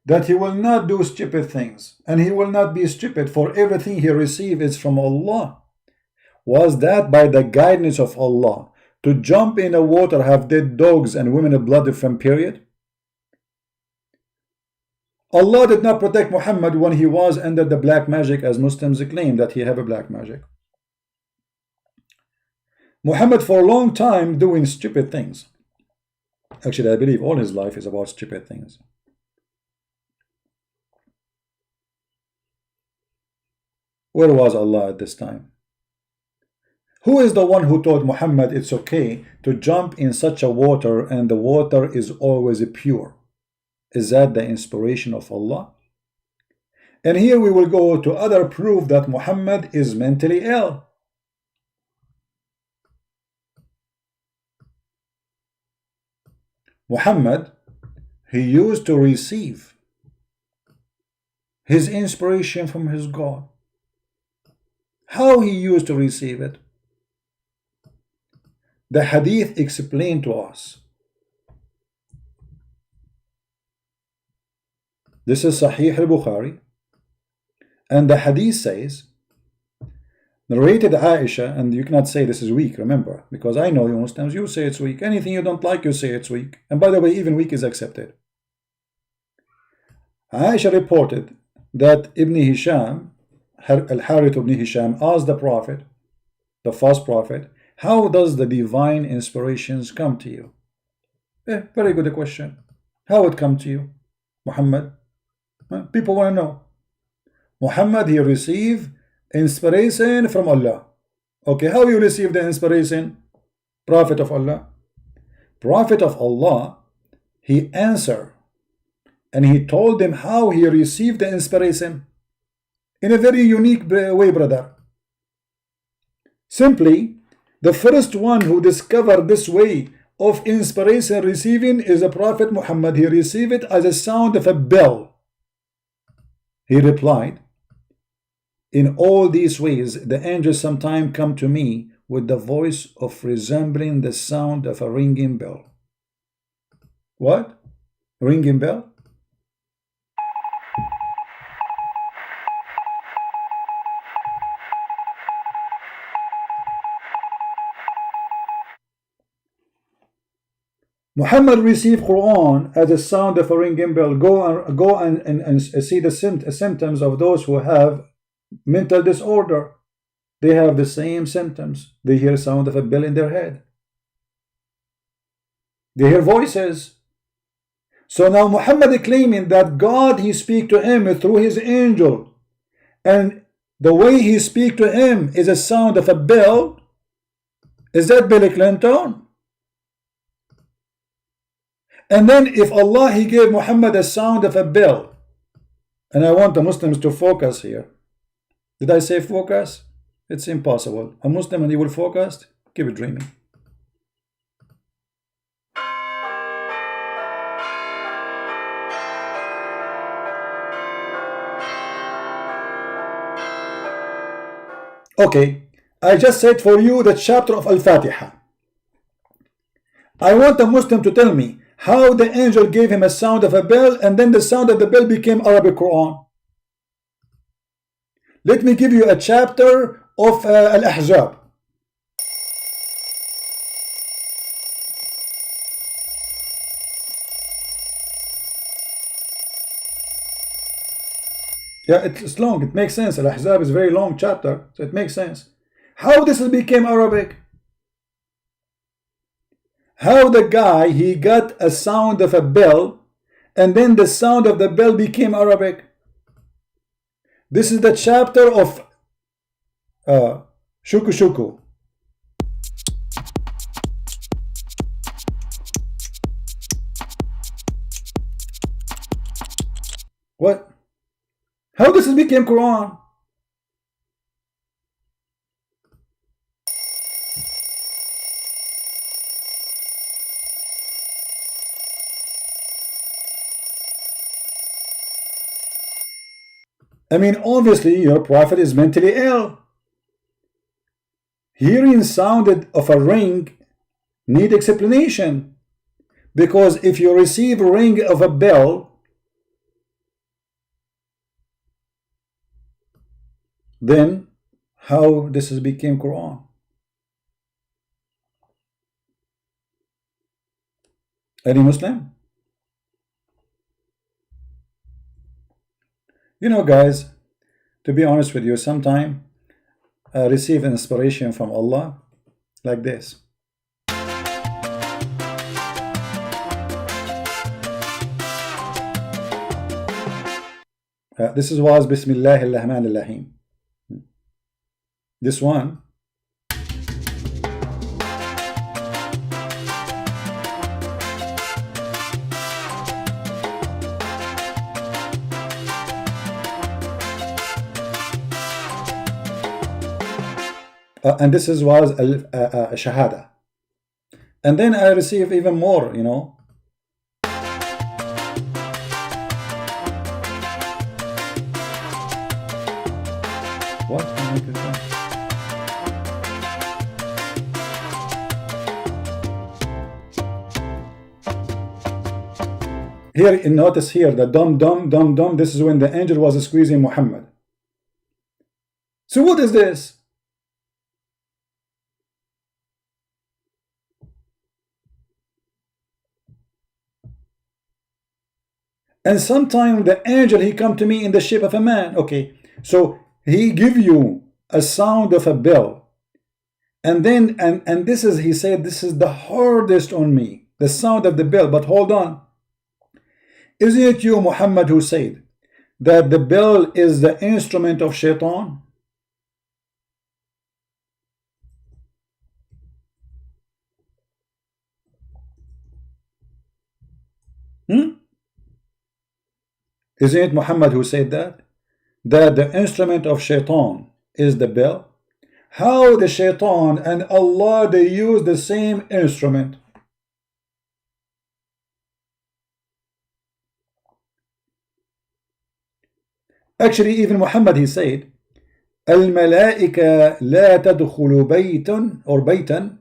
that he will not do stupid things, and he will not be stupid, for everything he received is from Allah. Was that by the guidance of Allah to jump in the water, have dead dogs and women blood from period? Allah did not protect Muhammad when he was under the black magic, as Muslims claim that he have a black magic. Muhammad for a long time doing stupid things. Actually, I believe all his life is about stupid things. Where was Allah at this time? Who is the one who told Muhammad it's okay to jump in such a water and the water is always pure? Is that the inspiration of Allah? And here we will go to other proof that Muhammad is mentally ill. Muhammad, he used to receive his inspiration from his God. How he used to receive it? The hadith explained to us. This is Sahih al-Bukhari, and the hadith says, narrated Aisha, and you cannot say this is weak, remember, because I know you Muslims, you say it's weak. Anything you don't like, you say it's weak. And by the way, even weak is accepted. Aisha reported that Ibn Hisham, Al-Harith ibn Hisham, asked the Prophet, the false prophet, how does the divine inspirations come to you? Very good question. How it come to you, Muhammad? People want to know. Muhammad, he received inspiration from Allah. Okay, how you receive the inspiration? Prophet of Allah. Prophet of Allah, he answered and he told them how he received the inspiration in a very unique way, brother. Simply, the first one who discovered this way of inspiration receiving is the Prophet Muhammad. He received it as a sound of a bell. He replied, in all these ways, the angels sometimes come to me with the voice of resembling the sound of a ringing bell. What? Ringing bell? Muhammad received Quran as a sound of a ringing bell. Go and see the symptoms of those who have mental disorder. They have the same symptoms. They hear sound of a bell in their head. They hear voices. So now Muhammad claiming that God, he speak to him through his angel, and the way he speak to him is a sound of a bell. Is that Bill Clinton? And then if Allah, he gave Muhammad a sound of a bell, and I want the Muslims to focus here. Did I say focus? It's impossible. A Muslim and he will focus? Keep dreaming. Okay, I just said for you the chapter of Al-Fatiha. I want a Muslim to tell me how the angel gave him a sound of a bell and then the sound of the bell became Arabic Quran. Let me give you a chapter of Al-Ahzab. Yeah, it's long. It makes sense. Al-Ahzab is a very long chapter, so it makes sense. How this became Arabic? How the guy, he got a sound of a bell, and then the sound of the bell became Arabic. This is the chapter of Shuku Shuku. What? How this became Quran? I mean, obviously your prophet is mentally ill. Hearing sound of a ring need explanation, because if you receive a ring of a bell, then how this became Quran? Any Muslim? You know, guys, to be honest with you, sometimes I receive inspiration from Allah like this. This was Bismillah ar-Rahman ar-Rahim. This one. And this was a Shahada. And then I receive even more, you know. What? Here, notice here, the dum dum dum dum. This is when the angel was squeezing Muhammad. So what is this? And sometimes the angel, he come to me in the shape of a man. Okay, so he give you a sound of a bell, and then and this is, he said, this is the hardest on me, the sound of the bell. But hold on, isn't it you, Muhammad, who said that the bell is the instrument of shaitan? Isn't it Muhammad who said that? That the instrument of shaitan is the bell? How the shaitan and Allah, they use the same instrument? Actually, even Muhammad, he said, الملائكة لا تدخل بيتا or بيتا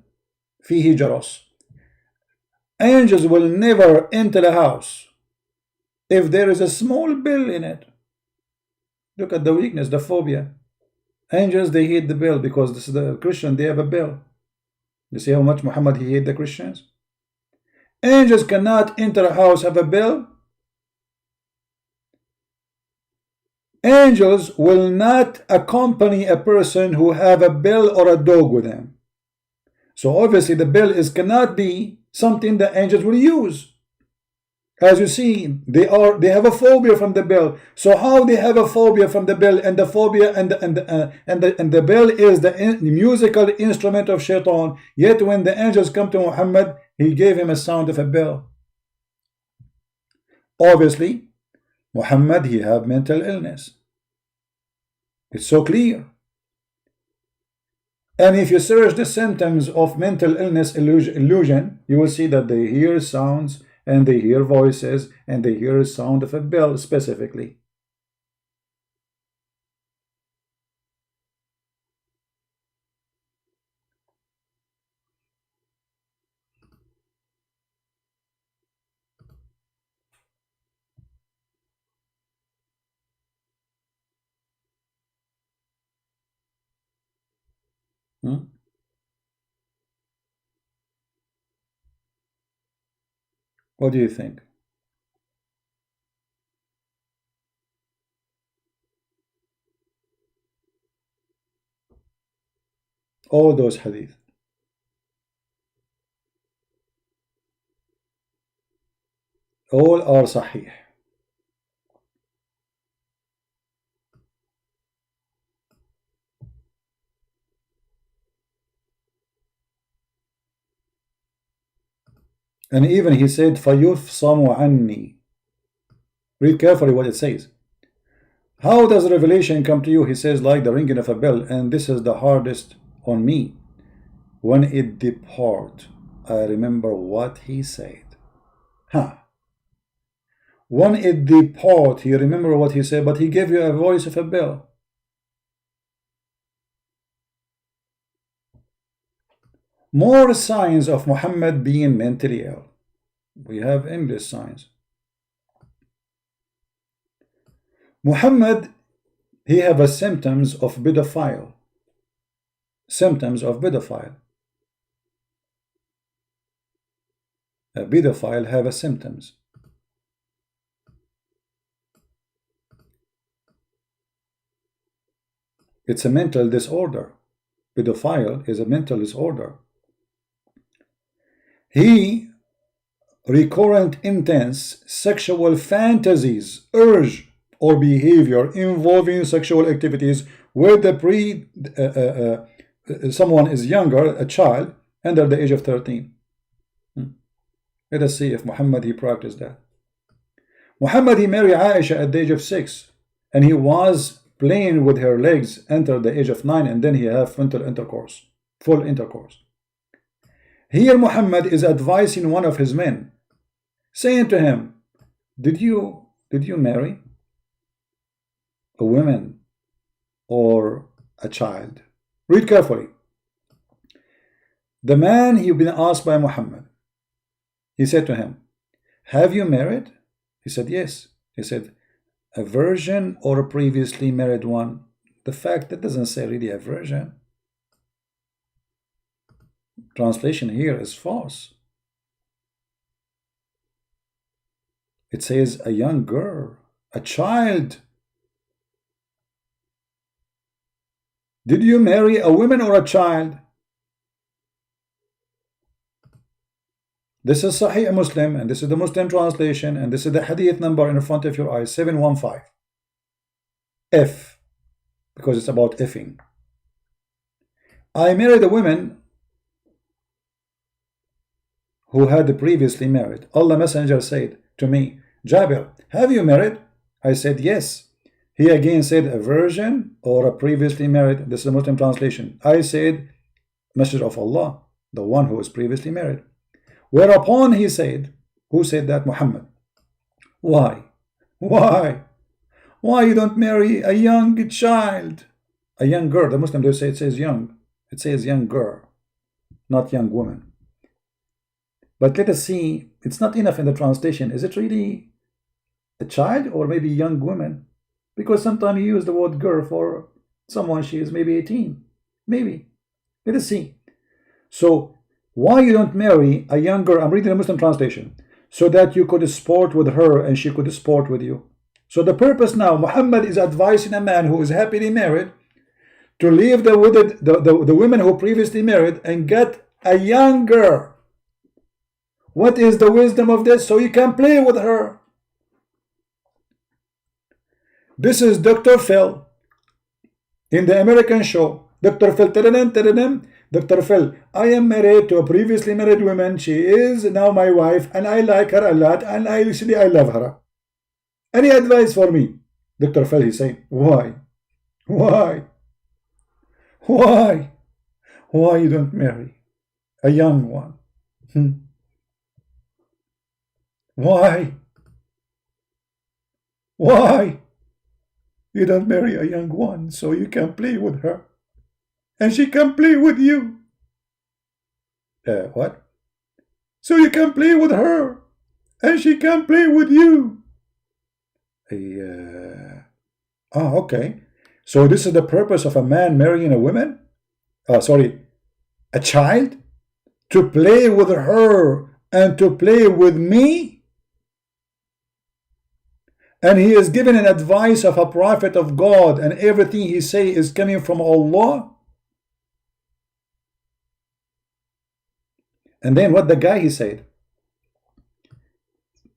فيه جرس. Angels will never enter a house if there is a small bell in it. Look at the weakness, the phobia. Angels, they hate the bell because this is the Christian, they have a bell. You see how much Muhammad, he hate the Christians? Angels cannot enter a house, have a bell. Angels will not accompany a person who have a bell or a dog with him. So obviously the bell cannot be something that angels will use. As you see, they have a phobia from the bell. So how they have a phobia from the bell, and the phobia and the bell is the musical instrument of shaitan. Yet when the angels come to Muhammad, he gave him a sound of a bell. Obviously, Muhammad, he have mental illness. It's so clear. And if you search the symptoms of mental illness illusion, you will see that they hear sounds and they hear voices and they hear a sound of a bell specifically. Hmm? What do you think? All those hadith, all are sahih. And even he said, فَيُفْصَمُ عَنِّي. Read carefully what it says. How does revelation come to you? He says, like the ringing of a bell, and this is the hardest on me. When it depart, I remember what he said. Huh. When it depart, he remember what he said, but he gave you a voice of a bell. More signs of Muhammad being mentally ill. We have English signs. Muhammad, he have a symptoms of pedophile. Symptoms of pedophile. A pedophile have a symptoms. It's a mental disorder. Pedophile is a mental disorder. He recurrent intense sexual fantasies, urge or behavior involving sexual activities where the someone is younger, a child, under the age of 13. Let us see if Muhammad he practiced that. Muhammad he married Aisha at the age of 6, and he was playing with her legs until the age of 9, and then he have full intercourse. Here Muhammad is advising one of his men, saying to him, did you marry a woman or a child? Read carefully. The man he been asked by Muhammad, he said to him, have you married? He said, yes. He said, a virgin or a previously married one? The fact that doesn't say really a virgin. Translation here is false. It says a young girl, a child. Did you marry a woman or a child? This is Sahih Muslim, and this is the Muslim translation, and this is the hadith number in front of your eyes, 715. F, because it's about effing. I married a woman who had previously married. Allah Messenger said to me, Jabir, have you married? I said, yes. He again said, a virgin or a previously married. This is the Muslim translation. I said, Messenger of Allah, the one who is previously married. Whereupon he said, who said that? Muhammad. Why? Why? Why you don't marry a young child? A young girl. The Muslim do say it says young. It says young girl, not young woman. But let us see, it's not enough in the translation. Is it really a child or maybe young woman? Because sometimes you use the word girl for someone she is maybe 18. Maybe. Let us see. So, why you don't marry a young girl? I'm reading the Muslim translation. So that you could sport with her and she could sport with you. So the purpose now, Muhammad is advising a man who is happily married to leave the women who previously married and get a young girl. What is the wisdom of this? So you can play with her. This is Dr. Phil in the American show. Dr. Phil, Dr. Phil, I am married to a previously married woman. She is now my wife and I like her a lot and I love her. Any advice for me? Dr. Phil, he say, why? Why? Why? Why you don't marry a young one? Why? Why? You don't marry a young one so you can play with her and she can play with you. What? So you can play with her and she can play with you. Okay. So this is the purpose of a man marrying a woman? A child? To play with her and to play with me? And he is given an advice of a prophet of God and everything he say is coming from Allah? And then what the guy he said?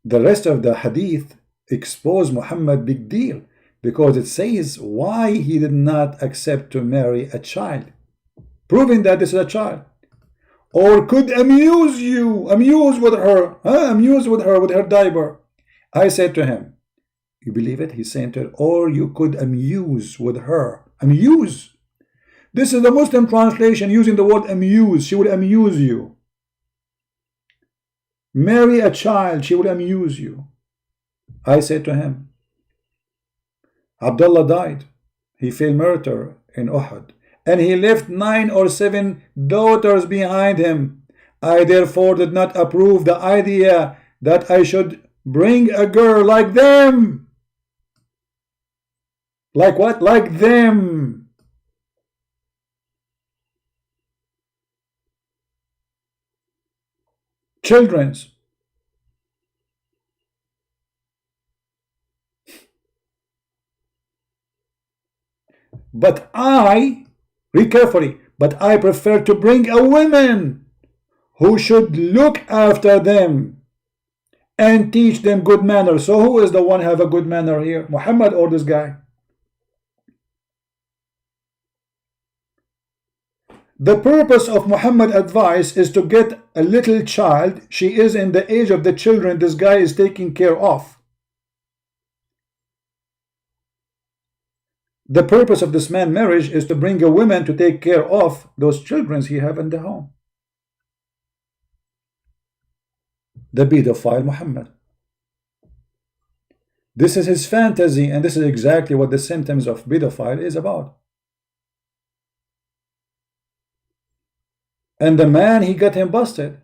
The rest of the hadith expose Muhammad big deal, because it says why he did not accept to marry a child, proving that this is a child, or could amuse with her, amuse with her with her diaper. I said to him, you believe it? He's saying to her, or you could amuse with her. Amuse. This is the Muslim translation using the word amuse. She will amuse you. Marry a child, she will amuse you. I said to him, Abdullah died. He fell martyr in Uhud, and he left 9 or 7 daughters behind him. I therefore did not approve the idea that I should bring a girl like them. Like what? Like them. Children's. But I, read carefully, but I prefer to bring a woman who should look after them and teach them good manners. So who is the one who have a good manner here? Muhammad or this guy? The purpose of Muhammad's advice is to get a little child. She is in the age of the children this guy is taking care of. The purpose of this man's marriage is to bring a woman to take care of those children he have in the home. The pedophile Muhammad. This is his fantasy, and this is exactly what the symptoms of pedophile is about. And the man, he got him busted.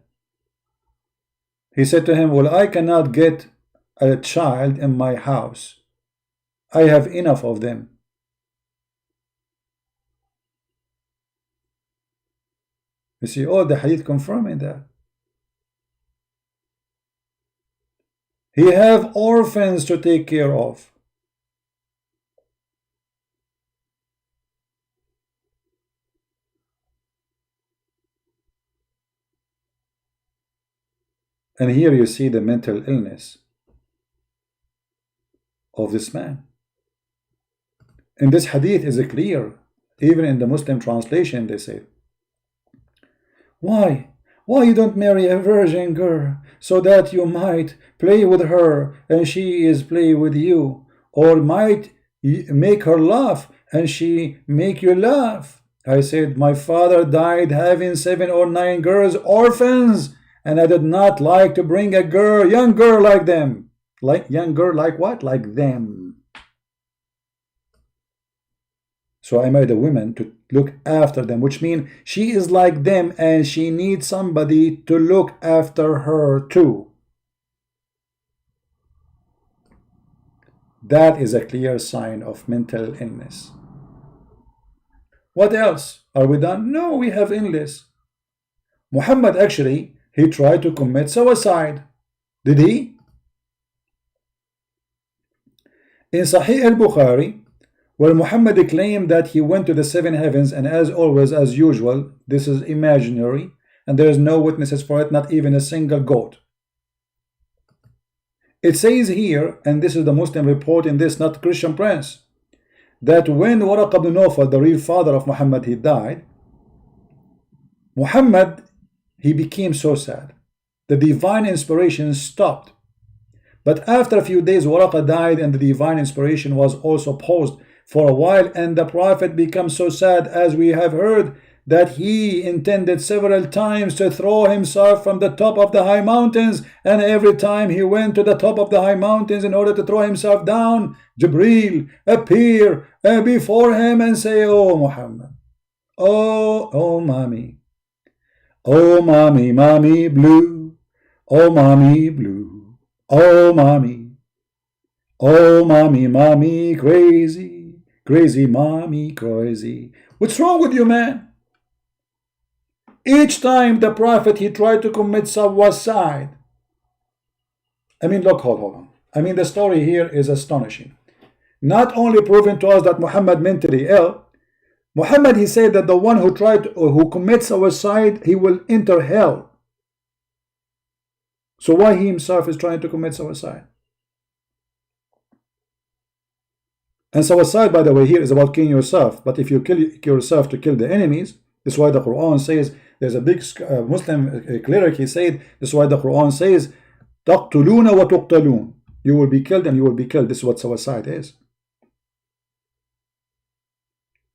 He said to him, well, I cannot get a child in my house. I have enough of them. You see, all the hadith confirming that. He have orphans to take care of. And here you see the mental illness of this man. And this hadith is clear. Even in the Muslim translation they say, why you don't marry a virgin girl so that you might play with her and she is play with you, or might make her laugh and she make you laugh? I said, my father died having 7 or 9 girls, orphans, and I did not like to bring a girl, young girl like them. Like young girl like what? Like them. So I married a woman to look after them, which means she is like them and she needs somebody to look after her too. That is a clear sign of mental illness. What else? Are we done? No, we have endless. Muhammad actually, he tried to commit suicide. Did he? In Sahih al-Bukhari, where Muhammad claimed that he went to the 7 heavens, and as always, as usual, this is imaginary and there is no witnesses for it, not even a single goat. It says here, and this is the Muslim report in this, not Christian Prince, that when Waraq ibn Nawfal, the real father of Muhammad, he died, Muhammad, he became so sad. The divine inspiration stopped. But after a few days, Waraq died and the divine inspiration was also paused for a while, and the Prophet became so sad, as we have heard, that he intended several times to throw himself from the top of the high mountains, and every time he went to the top of the high mountains in order to throw himself down, Jibreel appear before him and say, "Oh Muhammad, oh mommy, oh mommy, mommy blue, oh mommy blue, oh mommy, oh mommy, mommy crazy, crazy mommy crazy." What's wrong with you, man? Each time the Prophet, he tried to commit suicide. I mean, look, hold on. I mean, the story here is astonishing. Not only proving to us that Muhammad mentally ill, Muhammad, he said that the one who commits suicide, he will enter hell. So why he himself is trying to commit suicide? And suicide, by the way, here is about killing yourself. But if you kill yourself to kill the enemies, that's why the Quran says, there's a big Muslim cleric, he said, that's why the Quran says, تَقْتُلُونَ وَتُقْتَلُونَ. You will be killed and you will be killed. This is what suicide is.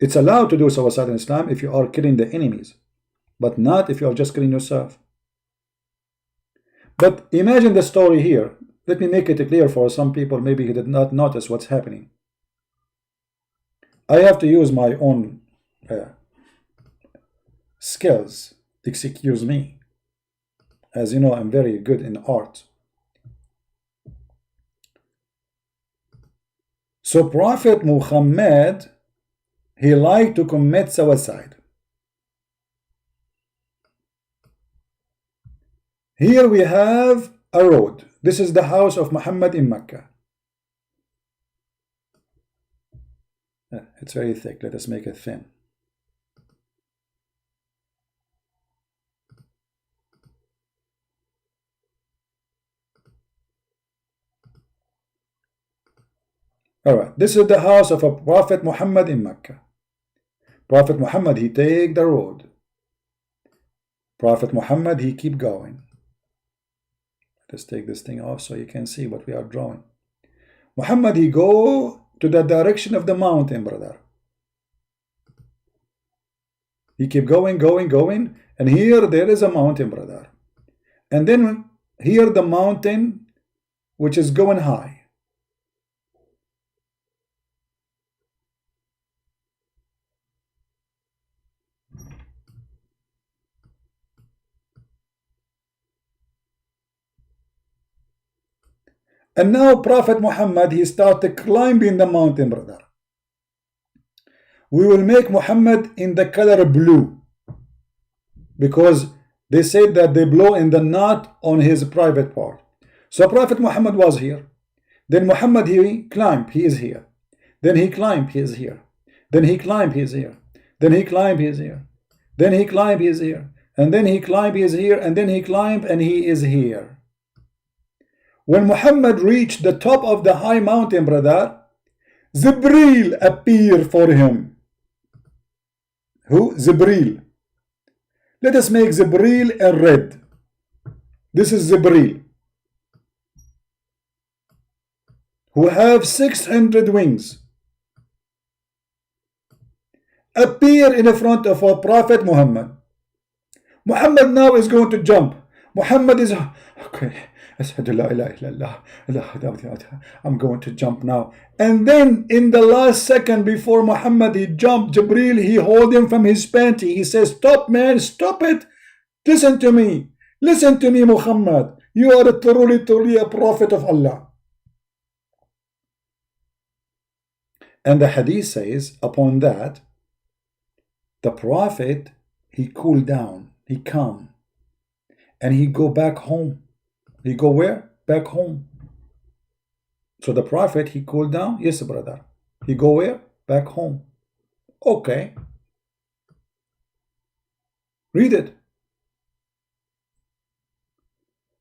It's allowed to do suicide in Islam if you are killing the enemies, but not if you are just killing yourself. But imagine the story here. Let me make it clear for some people, maybe he did not notice what's happening. I have to use my own skills. Excuse me. As you know, I'm very good in art. So Prophet Muhammad, he liked to commit suicide. Here we have a road. This is the house of Muhammad in Mecca. It's very thick. Let us make it thin. Alright, this is the house of a Prophet Muhammad in Mecca. Prophet Muhammad, he take the road. Prophet Muhammad, he keep going. Let's take this thing off so you can see what we are drawing. Muhammad, he go to the direction of the mountain, brother. He keep going, and here there is a mountain, brother. And then here the mountain which is going high. And now Prophet Muhammad, he started climbing the mountain, brother. We will make Muhammad in the color blue, because they said that they blow in the knot on his private part. So Prophet Muhammad was here. Then Muhammad, he climbed, he is here. Then he climbed, he is here. Then he climbed, he is here. Then he climbed, he is here. Then he climbed, he is here. And then he climbed, he is here. And then he climbed, and he is here. When Muhammad reached the top of the high mountain, brother, Jibreel appeared for him. Who? Jibreel. Let us make Jibreel in red. This is Jibreel, who have 600 wings. Appear in front of our Prophet Muhammad. Muhammad now is going to jump. Muhammad is okay. I'm going to jump now. And then in the last second before Muhammad he jumped, Jibreel, he hold him from his panty. He says, "Stop, man, stop it. Listen to me. Listen to me, Muhammad. You are truly a prophet of Allah." And the hadith says, upon that, the prophet, he cooled down, he calmed, and he go back home. He go where? Back home. So the prophet, he cooled down? Yes, brother. He go where? Back home. Okay. Read it.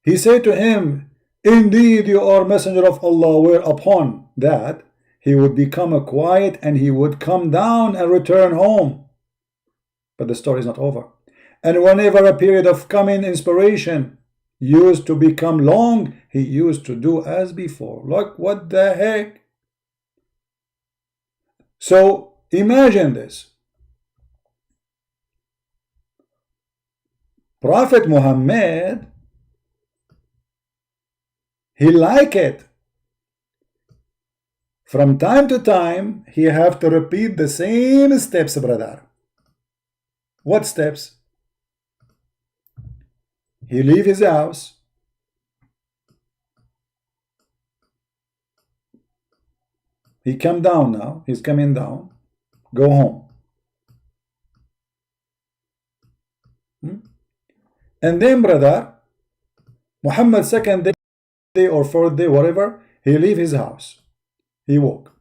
He said to him, "Indeed, you are messenger of Allah," whereupon that he would become quiet and he would come down and return home. But the story is not over. And whenever a period of coming inspiration used to become long, he used to do as before. Look, what the heck? So imagine this. Prophet Muhammad, he like it. From time to time, he have to repeat the same steps, brother. What steps? He leave his house. He come down now. He's coming down. Go home. And then, brother, Muhammad second day or fourth day, whatever, he leave his house. He walk.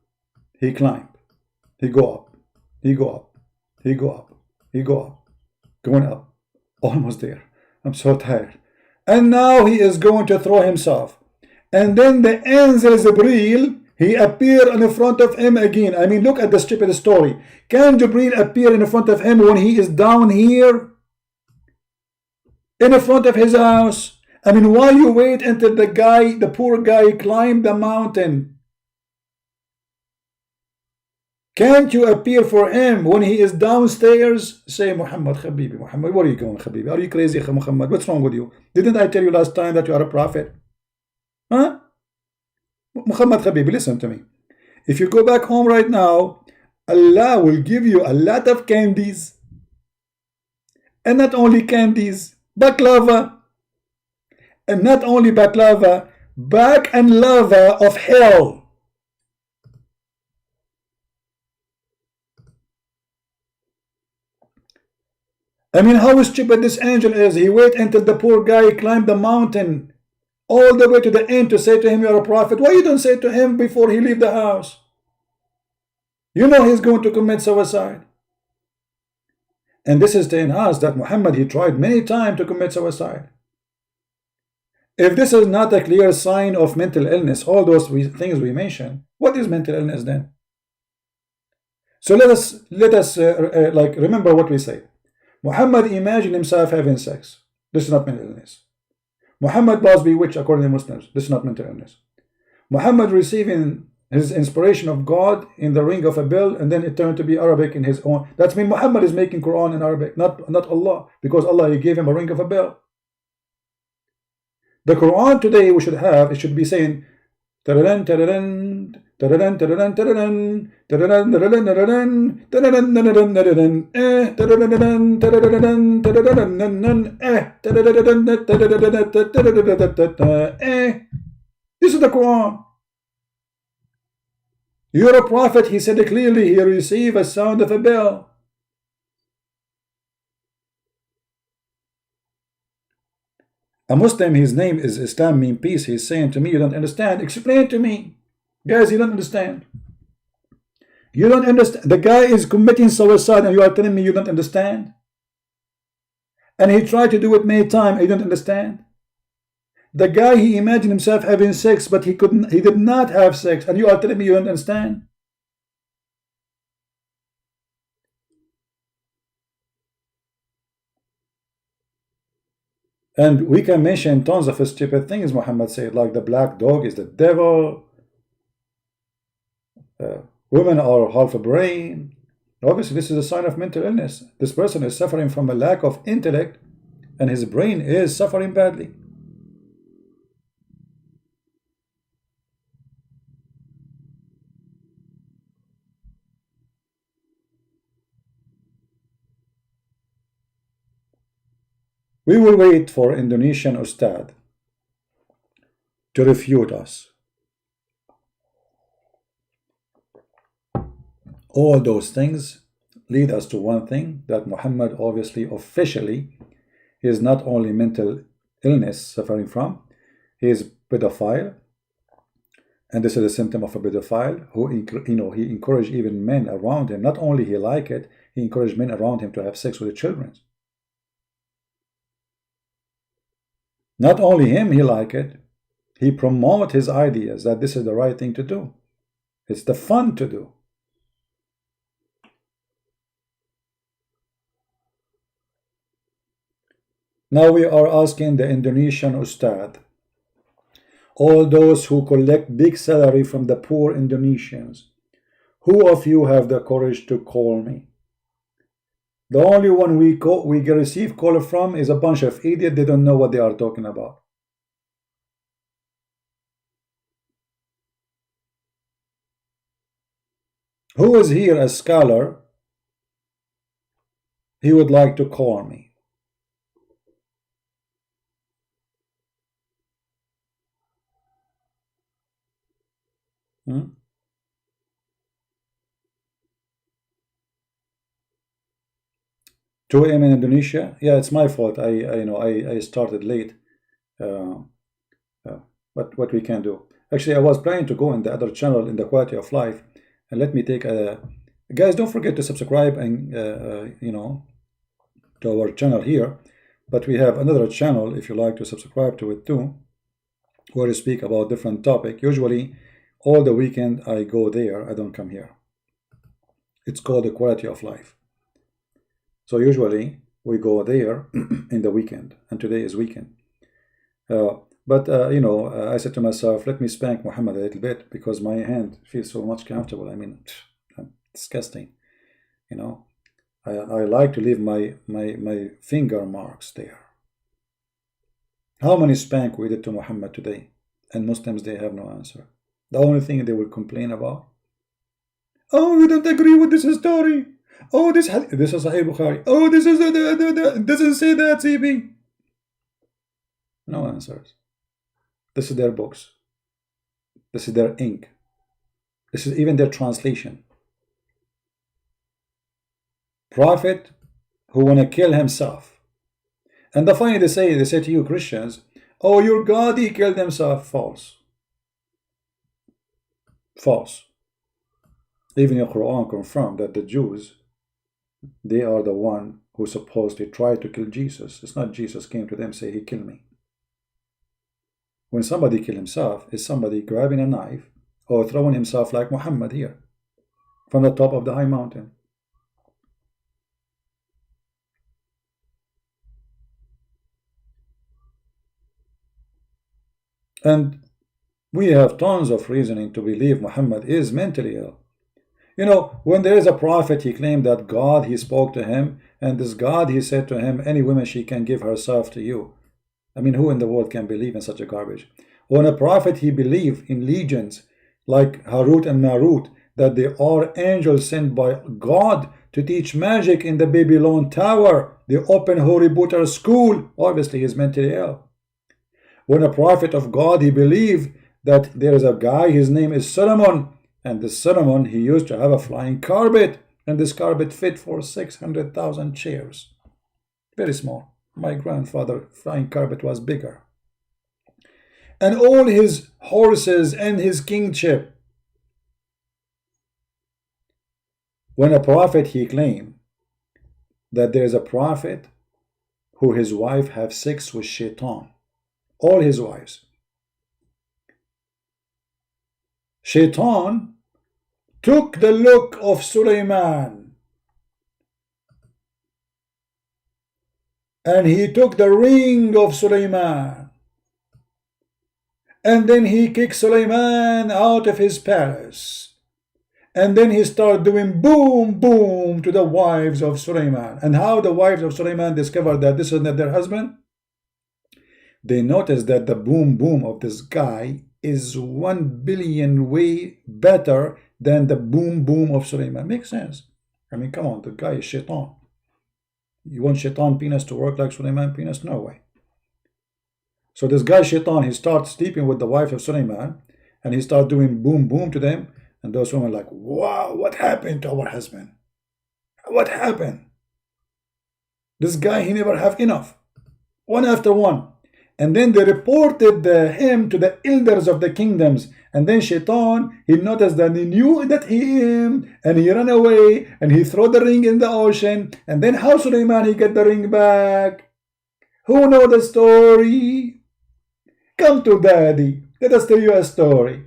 He climb. He go up. He go up. He go up. He go up. Going up. Almost there. I'm so tired. And now he is going to throw himself. And then the angel Jibreel, he appear in front of him again. I mean, look at the stupid story. Can Jibreel appear in front of him when he is down here? In front of his house? I mean, why you wait until the poor guy climbed the mountain? Can't you appear for him when he is downstairs? Say, Muhammad, Habibi, Muhammad, where are you going, Habibi? Are you crazy, Muhammad? What's wrong with you? Didn't I tell you last time that you are a prophet? Huh? Muhammad, Habibi, listen to me. If you go back home right now, Allah will give you a lot of candies. And not only candies, baklava. And not only baklava, back and lava of hell. I mean, how stupid this angel is. He wait until the poor guy climbed the mountain all the way to the end to say to him, you're a prophet. Why you don't say to him before he leave the house? You know he's going to commit suicide. And this is telling us that Muhammad, he tried many times to commit suicide. If this is not a clear sign of mental illness, all those things we mentioned, what is mental illness then? So let us like remember what we say. Muhammad imagined himself having sex. This is not mental illness. Muhammad was bewitched according to Muslims. This is not mental illness. Muhammad receiving his inspiration of God in the ring of a bell, and then it turned to be Arabic in his own. That means Muhammad is making Quran in Arabic, not Allah, because Allah, he gave him a ring of a bell. The Quran today we should have, it should be saying tararan, tararan, tararan, tararan, tararan, tararan, tararan, tararan, tararan, tararan, tararan, tararan, tararan, tararan. This is the Quran. You're a prophet, he said clearly, he received a sound of a bell. A Muslim, his name is Islam mean peace. He's saying to me, you don't understand. Explain to me. Guys, you don't understand. You don't understand. The guy is committing suicide and you are telling me you don't understand? And he tried to do it many times. You don't understand? The guy, he imagined himself having sex, but he did not have sex. And you are telling me you don't understand? And we can mention tons of stupid things Muhammad said, like the black dog is the devil. Women are half a brain. Obviously, this is a sign of mental illness. This person is suffering from a lack of intellect, and his brain is suffering badly. We will wait for Indonesian Utadz to refute us. All those things lead us to one thing, that Muhammad obviously officially is not only mental illness suffering from, he is pedophile, and this is a symptom of a pedophile who, he encouraged even men around him. Not only he like it, he encouraged men around him to have sex with the children. Not only him, he like it, he promote his ideas that this is the right thing to do. It's the fun to do. Now we are asking the Indonesian Utadz, all those who collect big salary from the poor Indonesians, who of you have the courage to call me? The only one we receive call from is a bunch of idiots. They don't know what they are talking about. Who is here a scholar? He would like to call me. Hmm? 2 a.m. in Indonesia. Yeah, it's my fault. I started late. But what we can do? Actually, I was planning to go in the other channel in the quality of life, and let me take a. Guys, don't forget to subscribe and to our channel here. But we have another channel if you like to subscribe to it too, where we speak about different topic. Usually, all the weekend I go there. I don't come here. It's called the quality of life. So usually we go there in the weekend, and today is weekend. I said to myself, let me spank Muhammad a little bit because my hand feels so much comfortable. I mean, disgusting. I like to leave my finger marks there. How many spank we did to Muhammad today? And Muslims, they have no answer. The only thing they will complain about, oh, you don't agree with this story. Oh, this is Sahih Bukhari. Oh, this is doesn't say that, CB. No answers. This is their books. This is their ink. This is even their translation. Prophet who want to kill himself. And the funny they say to you Christians, oh, your God, he killed himself. False. False. Even your Quran confirmed that the Jews, they are the one who supposedly tried to kill Jesus. It's not Jesus came to them and say, he killed me. When somebody kills himself, is somebody grabbing a knife or throwing himself like Muhammad here from the top of the high mountain. And we have tons of reasoning to believe Muhammad is mentally ill. When there is a prophet, he claimed that God, he spoke to him, and this God, he said to him, any woman, she can give herself to you. I mean, who in the world can believe in such a garbage? When a prophet, he believed in legions like Harut and Marut, that they are angels sent by God to teach magic in the Babylon Tower, the open Holy Butter school. Obviously, he's mentally ill. When a prophet of God, he believed that there is a guy, his name is Solomon, and this Solomon, he used to have a flying carpet, and this carpet fit for 600,000 chairs. Very small. My grandfather's flying carpet was bigger. And all his horses and his kingship. When a prophet, he claimed that there is a prophet who his wife have sex with Shaitan. All his wives. Shaitan took the look of Sulaiman and he took the ring of Sulaiman, and then he kicked Sulaiman out of his palace, and then he started doing boom boom to the wives of Sulaiman. And how the wives of Sulaiman discovered that this is not their husband? They noticed that the boom boom of this guy is 1 billion way better than the boom boom of Sulaiman. Makes sense. I mean, come on, the guy is Shaitan. You want Shaitan penis to work like Sulaiman penis? No way. So this guy Shaitan, he starts sleeping with the wife of Sulaiman, and he starts doing boom boom to them, and those women are like, wow, what happened to our husband? What happened? This guy, he never have enough. One after one. And then they reported him to the elders of the kingdoms. And then Shaitan, he noticed that he knew that him, and he ran away, and he threw the ring in the ocean. And then how Sulaiman, he get the ring back? Who know the story? Come to daddy. Let us tell you a story.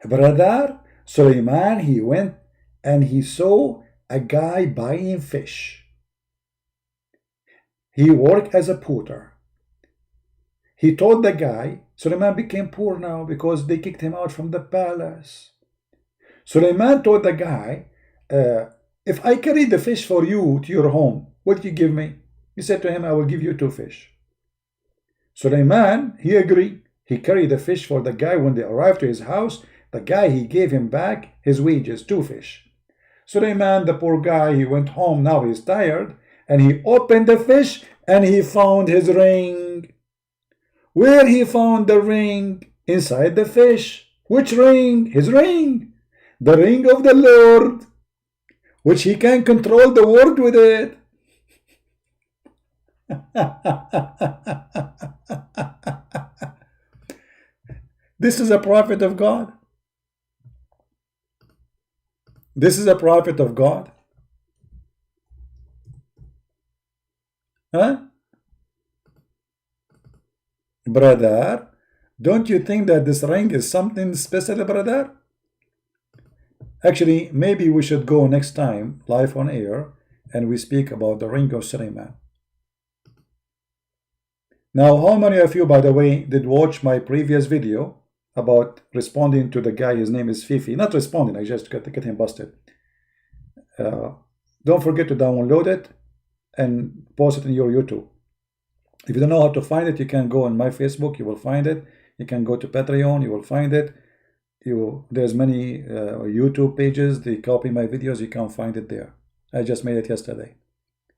Brother, Sulaiman, he went and he saw a guy buying fish. He worked as a porter. He told the guy, Sulaiman became poor now because they kicked him out from the palace. Sulaiman told the guy, if I carry the fish for you to your home, what do you give me? He said to him, I will give you 2 fish. Sulaiman, he agreed. He carried the fish for the guy. When they arrived to his house, the guy, he gave him back his wages, 2 fish. Sulaiman, the poor guy, he went home. Now he's tired, and he opened the fish and he found his ring. Where he found the ring? Inside the fish. Which ring? His ring. The ring of the Lord, which he can control the world with it. This is a prophet of God. This is a prophet of God. Huh? Brother, don't you think that this ring is something special, brother? Actually, maybe we should go next time live on air and we speak about the ring of Sulaiman. Now, how many of you, by the way, did watch my previous video about responding to the guy? His name is Fifi. Not responding, I just get him busted. Don't forget to download it and post it in your YouTube. If you don't know how to find it, you can go on my Facebook, you will find it. You can go to Patreon, you will find it. There's many YouTube pages, they copy my videos, you can find it there. I just made it yesterday.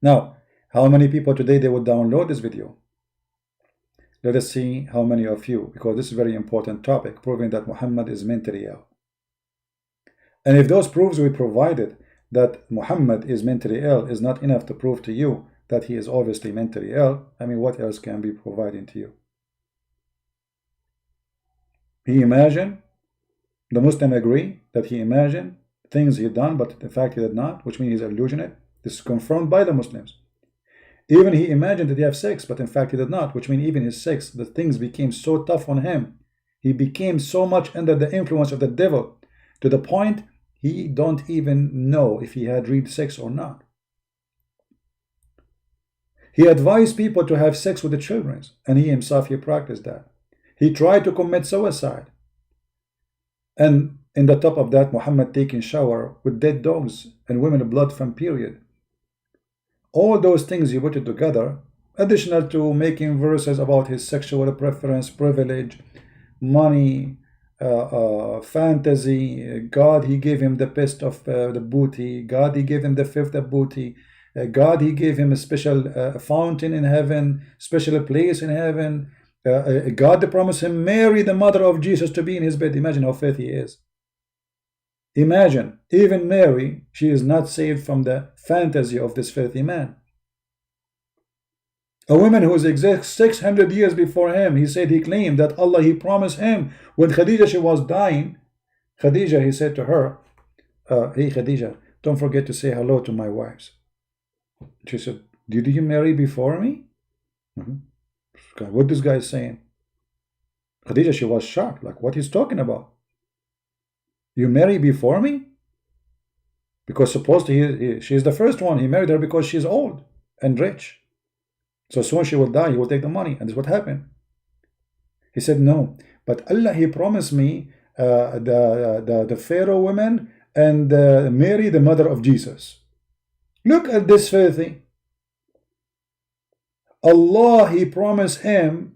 Now, how many people today they would download this video? Let us see how many of you, because this is a very important topic, proving that Muhammad is mentally ill. And if those proofs we provided that Muhammad is mentally ill is not enough to prove to you that he is obviously mentally ill, I mean, what else can be providing to you? He imagined, the Muslim agree that he imagined things he done, but in fact he did not, which means he's illusionate. This is confirmed by the Muslims. Even he imagined that he had sex, but in fact he did not, which means even his sex, the things became so tough on him. He became so much under the influence of the devil to the point he don't even know if he had real sex or not. He advised people to have sex with the children, and he himself, he practiced that. He tried to commit suicide. And in the top of that, Muhammad taking shower with dead dogs and women blood from period. All those things he put it together, additional to making verses about his sexual preference, privilege, money, fantasy. God, he gave him the best of the booty. God, he gave him the fifth of booty. God, he gave him a special fountain in heaven, special place in heaven. God promised him Mary, the mother of Jesus, to be in his bed. Imagine how filthy he is. Imagine, even Mary, she is not saved from the fantasy of this filthy man. A woman who is exact 600 years before him, he said, he claimed that Allah, he promised him, when Khadija, she was dying, Khadija, he said to her, hey Khadija, don't forget to say hello to my wives. She said, did you marry before me? What this guy is saying? Khadija, she was shocked, like what he's talking about. You marry before me? Because supposedly she is the first one. He married her because she's old and rich. So soon she will die, he will take the money. And this is what happened. He said, no, but Allah, he promised me the Pharaoh women and Mary, the mother of Jesus. Look at this filthy. Allah, he promised him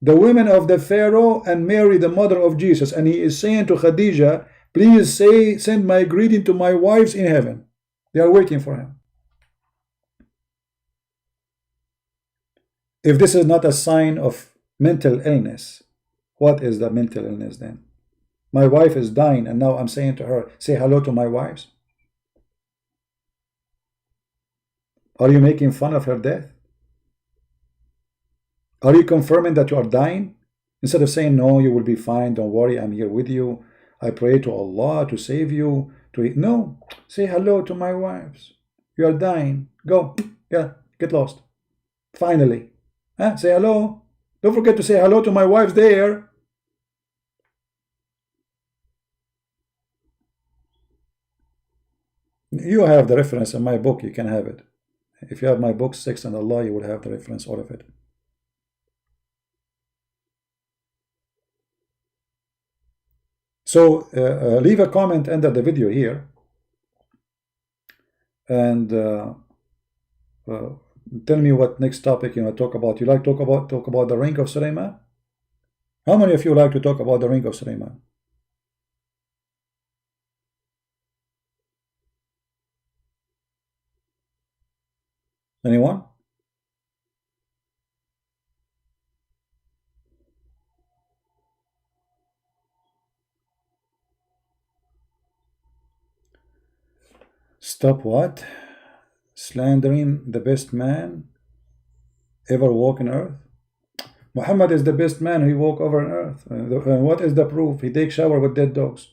the women of the Pharaoh and Mary, the mother of Jesus. And he is saying to Khadija, please send my greeting to my wives in heaven. They are waiting for him. If this is not a sign of mental illness, what is the mental illness then? My wife is dying and now I'm saying to her, say hello to my wives. Are you making fun of her death? Are you confirming that you are dying? Instead of saying, no, you will be fine, don't worry, I'm here with you, I pray to Allah to save you. No, say hello to my wives. You are dying. Go, yeah, get lost. Finally. Say hello. Don't forget to say hello to my wives there. You have the reference in my book, you can have it. If you have my book, Sex and Allah, you will have the reference, all of it. So leave a comment under the video here And tell me what next topic you want to talk about. You like talk about the ring of Sulaiman? How many of you like to talk about the ring of Sulaiman? Anyone? Stop what? Slandering the best man ever walk on earth? Muhammad is the best man who walk over on earth. What is the proof? He takes shower with dead dogs.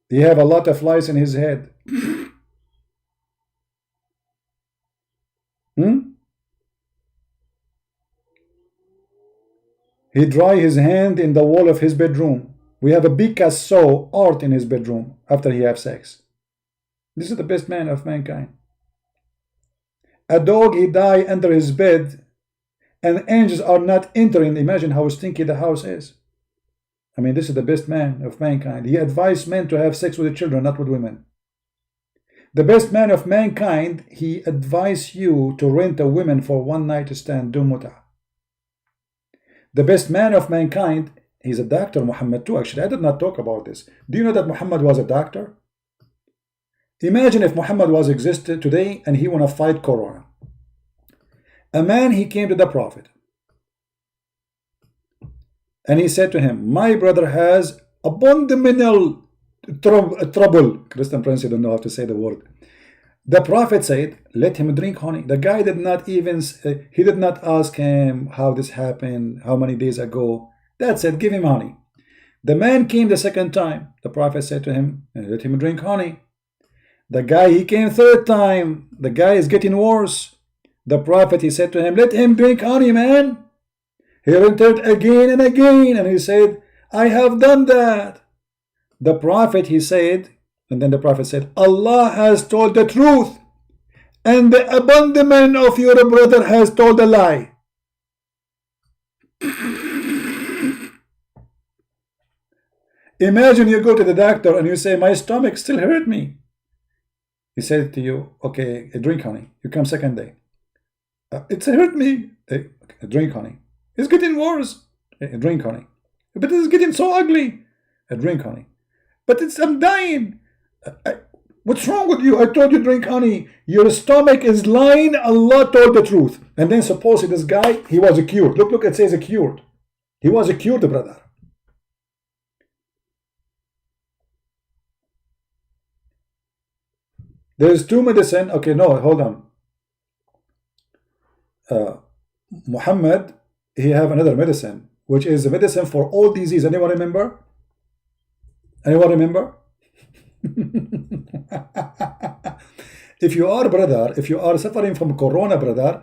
He have a lot of flies in his head. He dry his hand in the wall of his bedroom. We have a Picasso art in his bedroom after he have sex. This is the best man of mankind. A dog, he die under his bed, and angels are not entering. Imagine how stinky the house is. I mean, this is the best man of mankind. He advised men to have sex with the children, not with women. The best man of mankind, he advised you to rent a woman for one night stand, do muta. The best man of mankind, he's a doctor, Muhammad too. Actually, I did not talk about this. Do you know that Muhammad was a doctor? Imagine if Muhammad was existed today and he want to fight Corona. A man, he came to the Prophet and he said to him, my brother has abdominal trouble. Christian Prince, you don't know how to say the word. The Prophet said, let him drink honey. The guy did not even, he did not ask him how this happened, how many days ago. That's it, give him honey. The man came the second time. The Prophet said to him, let him drink honey. The guy, he came third time. The guy is getting worse. The Prophet, he said to him, let him drink honey, man. He returned again and again, and he said, I have done that. The Prophet, he said, and then the Prophet said, Allah has told the truth, and the abandonment of your brother has told a lie. Imagine you go to the doctor and you say, my stomach still hurt me. He said to you, okay, drink honey. You come second day. It's hurt me. Drink honey. It's getting worse. Drink honey. But it's getting so ugly. Drink honey. But I'm dying. What's wrong with you? I told you drink honey. Your stomach is lying. Allah told the truth. And then supposedly this guy, he was cured. Look, it says cured. He was cured, brother. There's two medicine. Okay, no, hold on. Muhammad, he have another medicine, which is a medicine for all disease. Anyone remember? Anyone remember? If you are, brother, if you are suffering from corona, brother,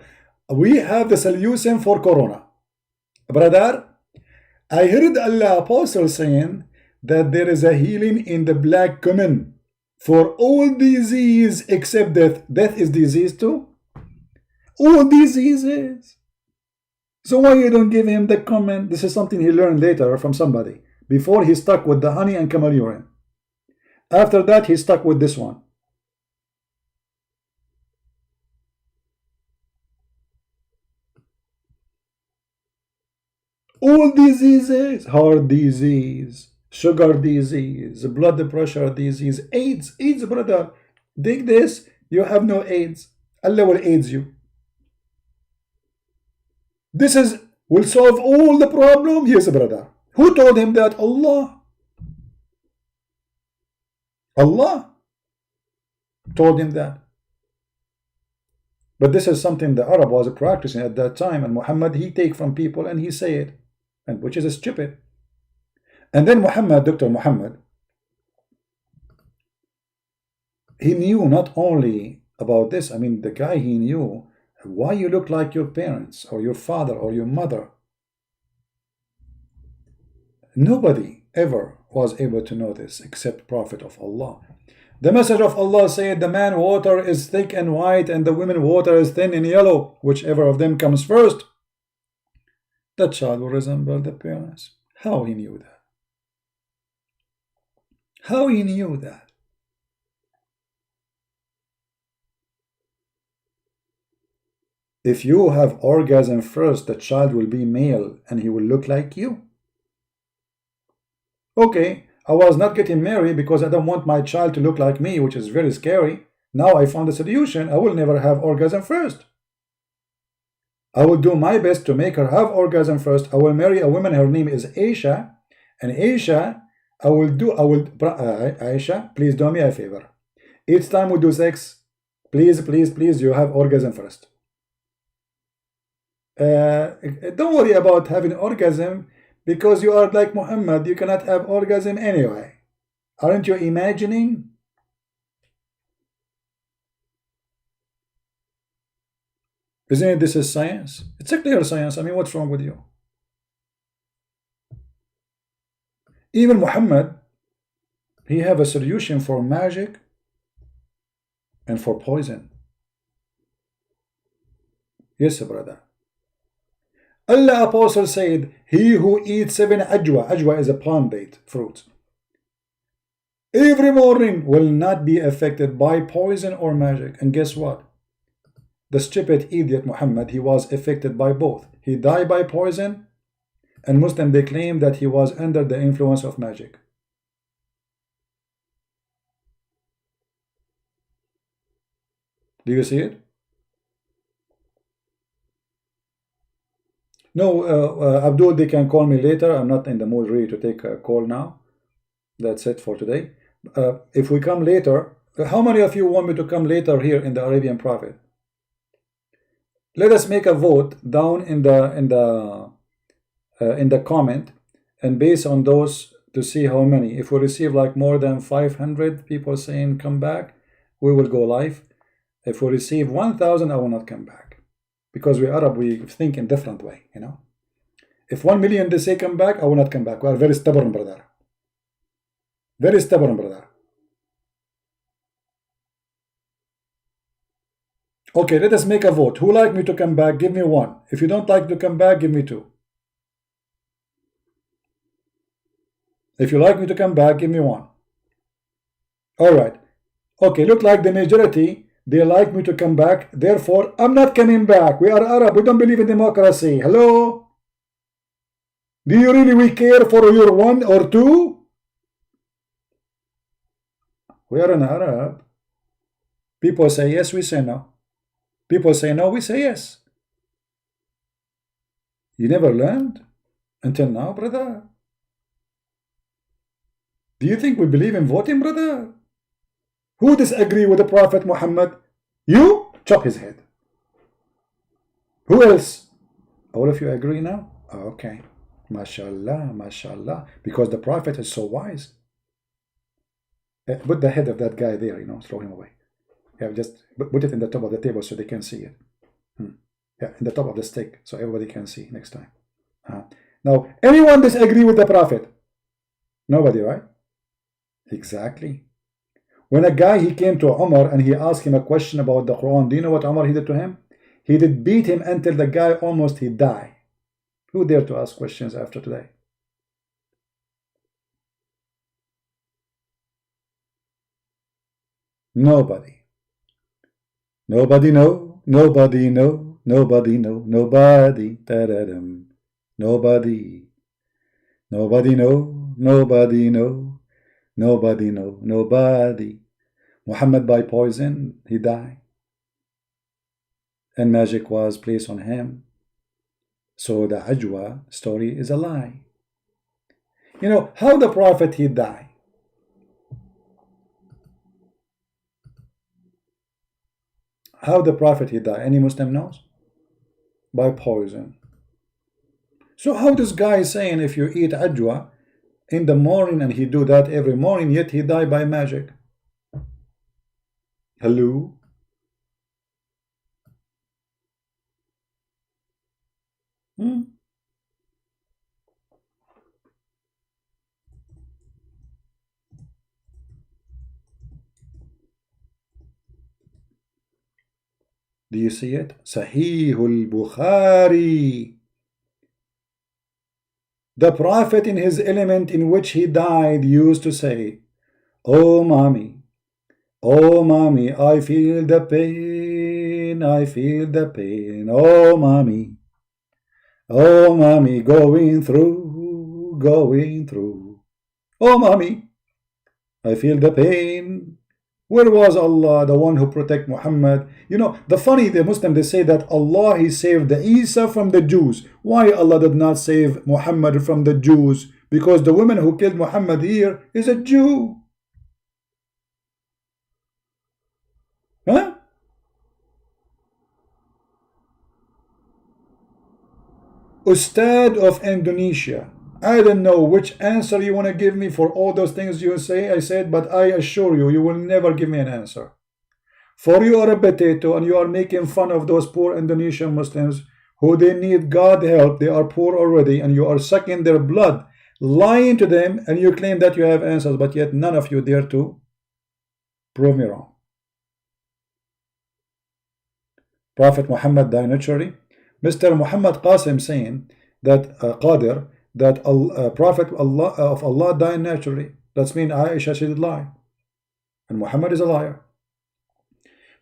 we have the solution for corona. Brother, I heard Allah Apostle saying that there is a healing in the black cumin for all disease except death. Death is disease too? All diseases. So why you don't give him the cumin? This is something he learned later from somebody. Before he stuck with the honey and camel urine. After that he stuck with this one. All diseases, heart disease, sugar disease, blood pressure disease, AIDS, brother. Dig this, you have no AIDS. Allah will AIDS you. This will solve all the problem. Yes, brother. Who told him that? Allah. Allah told him that. But this is something the Arab was practicing at that time, and Muhammad, he take from people and he say it, and which is stupid. And then Muhammad, Dr. Muhammad, he knew not only about this, I mean, the guy, he knew why you look like your parents or your father or your mother. Nobody ever was able to know this except Prophet of Allah. The message of Allah said the man water is thick and white and the woman water is thin and yellow. Whichever of them comes first, the child will resemble the parents. How he knew that? How he knew that? If you have orgasm first, the child will be male and he will look like you. Okay, I was not getting married because I don't want my child to look like me, which is very scary. Now I found a solution. I will never have orgasm first. I will do my best to make her have orgasm first. I will marry a woman. Her name is Aisha. And Aisha, Aisha, please do me a favor. Each time we do sex, please, please, please, you have orgasm first. Don't worry about having orgasm because you are like Muhammad. You cannot have orgasm anyway. Aren't you imagining? Isn't it this is science? It's a clear science. I mean, what's wrong with you? Even Muhammad, he have a solution for magic and for poison. Yes, brother. Allah Apostle said, he who eats 7 ajwa is a palm date fruit, every morning will not be affected by poison or magic. And guess what? The stupid idiot Muhammad, he was affected by both. He died by poison, and Muslim, they claim that he was under the influence of magic. Do you see it? No, Abdul, they can call me later. I'm not in the mood really to take a call now. That's it for today. If we come later, how many of you want me to come later here in the Arabian Prophet? Let us make a vote down in the comment, and based on those to see how many. If we receive like more than 500 people saying come back, we will go live. If we receive 1,000, I will not come back. Because we Arab, we think in different way, you know. If 1 million they say come back, I will not come back. We are very stubborn, brother. Very stubborn, brother. Okay, let us make a vote. Who like me to come back? Give me 1. If you don't like to come back, give me 2. If you like me to come back, give me 1. All right. Okay, look like the majority, they like me to come back. Therefore, I'm not coming back. We are Arab. We don't believe in democracy. Hello? Do you really care for your 1 or 2? We are an Arab. People say yes, we say no. People say no, we say yes. You never learned until now, brother? Do you think we believe in voting, brother? Who disagree with the Prophet Muhammad? You? Chop his head. Who else? All of you agree now? Okay. MashaAllah, MashaAllah. Because the Prophet is so wise. Put the head of that guy there, you know, throw him away. Yeah, just put it in the top of the table so they can see it. Yeah, in the top of the stick so everybody can see next time. Now, anyone disagree with the Prophet? Nobody, right? Exactly. When a guy, he came to Umar and he asked him a question about the Quran, do you know what Umar he did to him? He did beat him until the guy almost he died. Who dare to ask questions after today? Nobody. Nobody know, nobody know, nobody know, nobody. Da-da-dum. Nobody. Nobody know, nobody know, nobody know, nobody. Muhammad by poison, he died. And magic was placed on him. So the Ajwa story is a lie. You know, how the Prophet he died? How the Prophet he died? Any Muslim knows? By poison. So how this guy is saying if you eat Ajwa in the morning and he do that every morning, yet he died by magic? Hello? Do you see it? Sahih al-Bukhari. The Prophet in his element in which he died used to say, "Oh mommy, oh mommy, I feel the pain, I feel the pain, oh mommy, going through, going through. Oh mommy, I feel the pain." Where was Allah, the one who protect Muhammad? You know, the Muslim, they say that Allah, he saved the Isa from the Jews. Why Allah did not save Muhammad from the Jews? Because the woman who killed Muhammad here is a Jew. Huh? Ustad of Indonesia. I don't know which answer you want to give me for all those things you say. I said, but I assure you, you will never give me an answer. For you are a potato and you are making fun of those poor Indonesian Muslims who they need God help. They are poor already and you are sucking their blood, lying to them, and you claim that you have answers, but yet none of you dare to prove me wrong. Prophet Muhammad died naturally. Mr. Muhammad Qasim saying that Qadir, that Prophet of Allah died naturally. That means Aisha, she did lie. And Muhammad is a liar.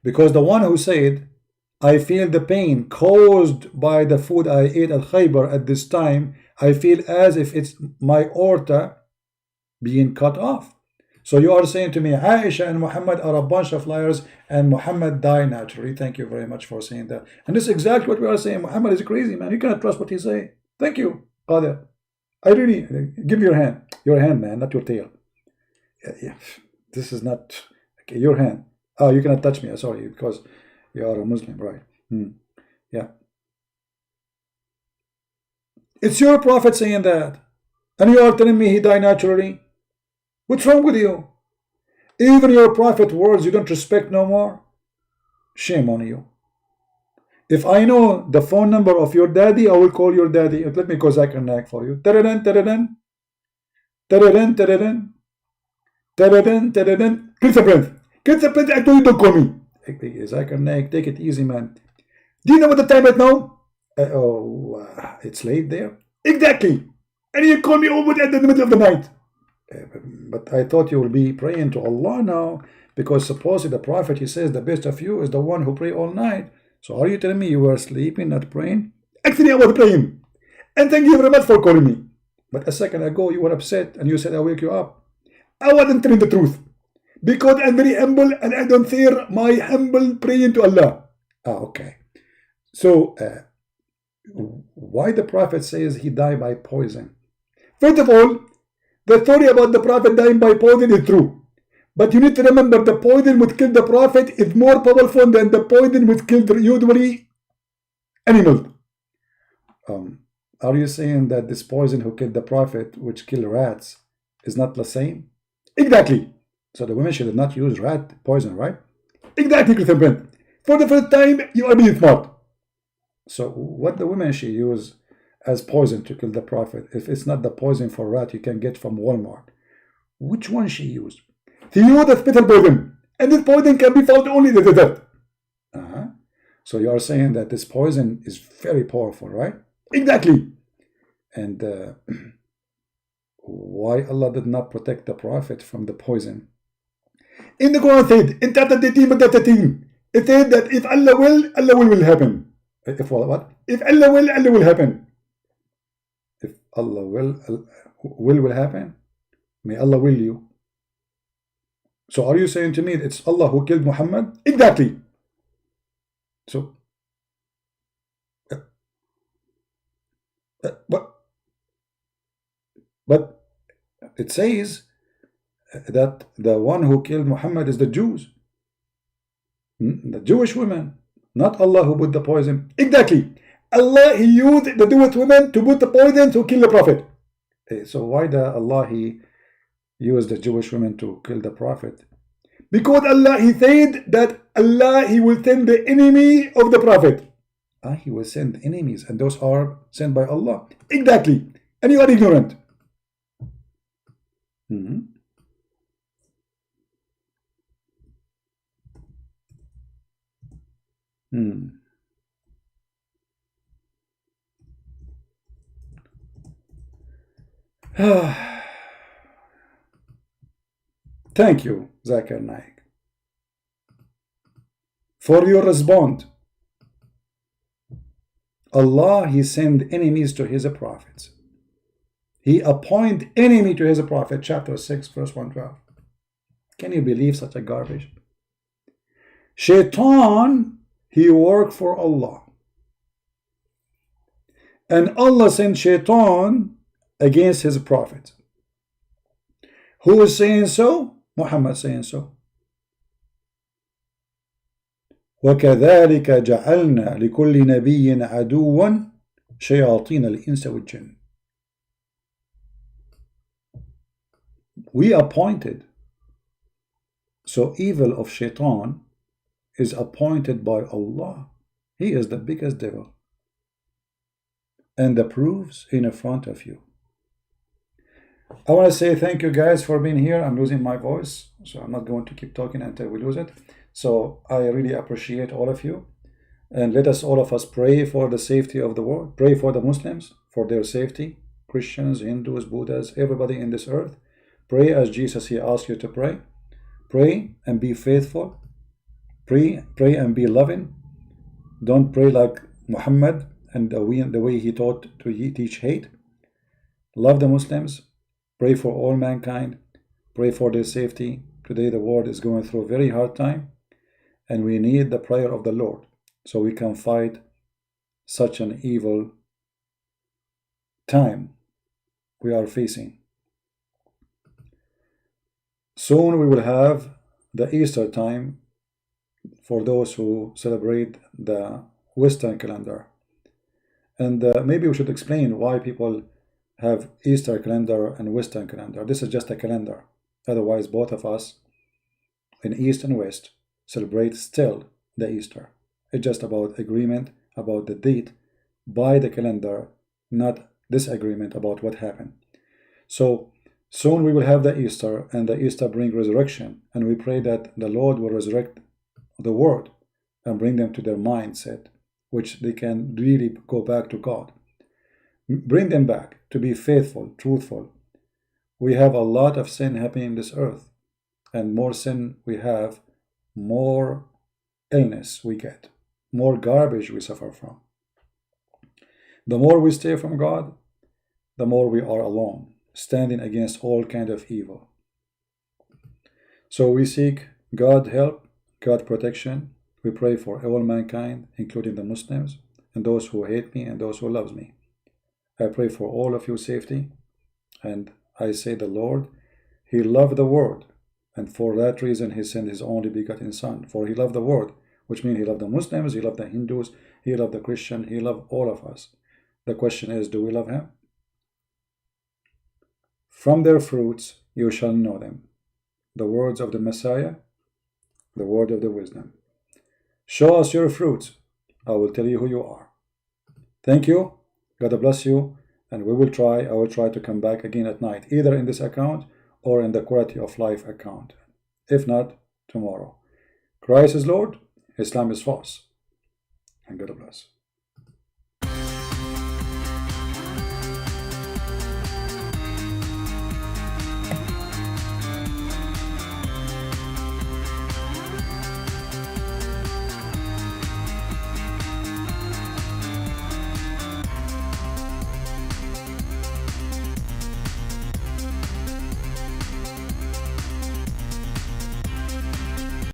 Because the one who said, I feel the pain caused by the food I ate at Khaybar at this time, I feel as if it's my aorta being cut off. So you are saying to me, Aisha and Muhammad are a bunch of liars and Muhammad died naturally. Thank you very much for saying that. And this is exactly what we are saying. Muhammad is crazy, man. You cannot trust what he say. Thank you, Qadir. I really, give me your hand, man, not your tail. Yeah. This is not, okay, your hand. Oh, you cannot touch me. Sorry, because you are a Muslim, right? Yeah. It's your prophet saying that. And you are telling me he died naturally? What's wrong with you? Even your prophet words you don't respect no more? Shame on you. If I know the phone number of your daddy, I will call your daddy. Let me go Zakir Naik for you. Taradan, taradan. Taradan, taradan. Taradan, taradan. Kill the breath. Kill the breath. I told you don't call me. Zakir Naik, take it easy, man. Do you know what the time is now? It's late there. Exactly. And you call me over at the middle of the night. But I thought you will be praying to Allah now, because supposedly the Prophet, he says the best of you is the one who pray all night. So are you telling me you were sleeping, not praying? Actually, I was praying. And thank you very much for calling me. But a second ago, you were upset and you said I'll wake you up. I wasn't telling the truth. Because I'm very humble and I don't fear my humble praying to Allah. Okay. So, why the Prophet says he died by poison? First of all, the story about the Prophet dying by poison is true. But you need to remember the poison which killed the Prophet is more powerful than the poison which killed usually animals. Are you saying that this poison who killed the Prophet, which killed rats, is not the same? Exactly. So the women should not use rat poison, right? Exactly, Christian Brent. For the first time, you are being smart. So what the women should use as poison to kill the Prophet, if it's not the poison for rat you can get from Walmart, which one she used? She used a spittle poison, and this poison can be found only in the desert. So you are saying that this poison is very powerful, right? Exactly. And why Allah did not protect the Prophet from the poison? In the Quran said, in chapter 13, it said that if Allah will happen. If what? If Allah will happen. If Allah will happen, may Allah will you. So are you saying to me it's Allah who killed Muhammad? Exactly. So, but it says that the one who killed Muhammad is the Jews, the Jewish women, not Allah who put the poison. Exactly. Allah, he used the Jewish women to put the poison to kill the Prophet. So why the Allah he used the Jewish women to kill the Prophet? Because Allah, he said that Allah, he will send the enemy of the Prophet. He will send enemies, and those are sent by Allah. Exactly. And you are ignorant. Thank you, Zakir Naik, for your response. Allah, He sent enemies to His prophets. He appoint enemy to His prophet, chapter 6, verse 112. Can you believe such a garbage? Shaitan, he worked for Allah. And Allah sent Shaitan against His prophet. Who is saying so? Muhammad saying so. وَكَذَلِكَ جَعَلْنَا لِكُلِّ نَبِيٍّ عَدُوًّا شَيَاطِينَ الْإِنسِ وَالْجِنِّ. We appointed. So evil of Shaitan is appointed by Allah. He is the biggest devil. And the proofs in front of you. I want to say thank you guys for being here. I'm losing my voice, so I'm not going to keep talking until we lose it. So I really appreciate all of you. And let us, all of us, pray for the safety of the world. Pray for the Muslims, for their safety. Christians, Hindus, Buddhas, everybody in this earth. Pray as Jesus, He asked you to pray. Pray and be faithful. Pray and be loving. Don't pray like Muhammad and the way he taught to teach hate. Love the Muslims. Pray for all mankind. Pray for their safety. Today the world is going through a very hard time, and we need the prayer of the Lord so we can fight such an evil time we are facing. Soon we will have the Easter time for those who celebrate the Western calendar. And maybe we should explain why people have Easter calendar and Western calendar. This is just a calendar. Otherwise, both of us in East and West celebrate still the Easter. It's just about agreement about the date by the calendar, not disagreement about what happened. So soon we will have the Easter, and the Easter bring resurrection, and we pray that the Lord will resurrect the world and bring them to their mindset, which they can really go back to God. Bring them back to be faithful, truthful. We have a lot of sin happening in this earth, and more sin we have, more illness we get, more garbage we suffer from. The more we stay from God, the more we are alone, standing against all kind of evil. So we seek God help, God protection. We pray for all mankind, including the Muslims, and those who hate me and those who love me. I pray for all of you safety, and I say the Lord, He loved the world, and for that reason He sent His only begotten Son. For He loved the world, which means He loved the Muslims, He loved the Hindus, He loved the Christian, He loved all of us. The question is, do we love Him? From their fruits you shall know them. The words of the Messiah, the word of the wisdom. Show us your fruits, I will tell you who you are. Thank you. God bless you, and I will try to come back again at night, either in this account or in the Quality of Life account. If not, tomorrow. Christ is Lord, Islam is false, and God bless.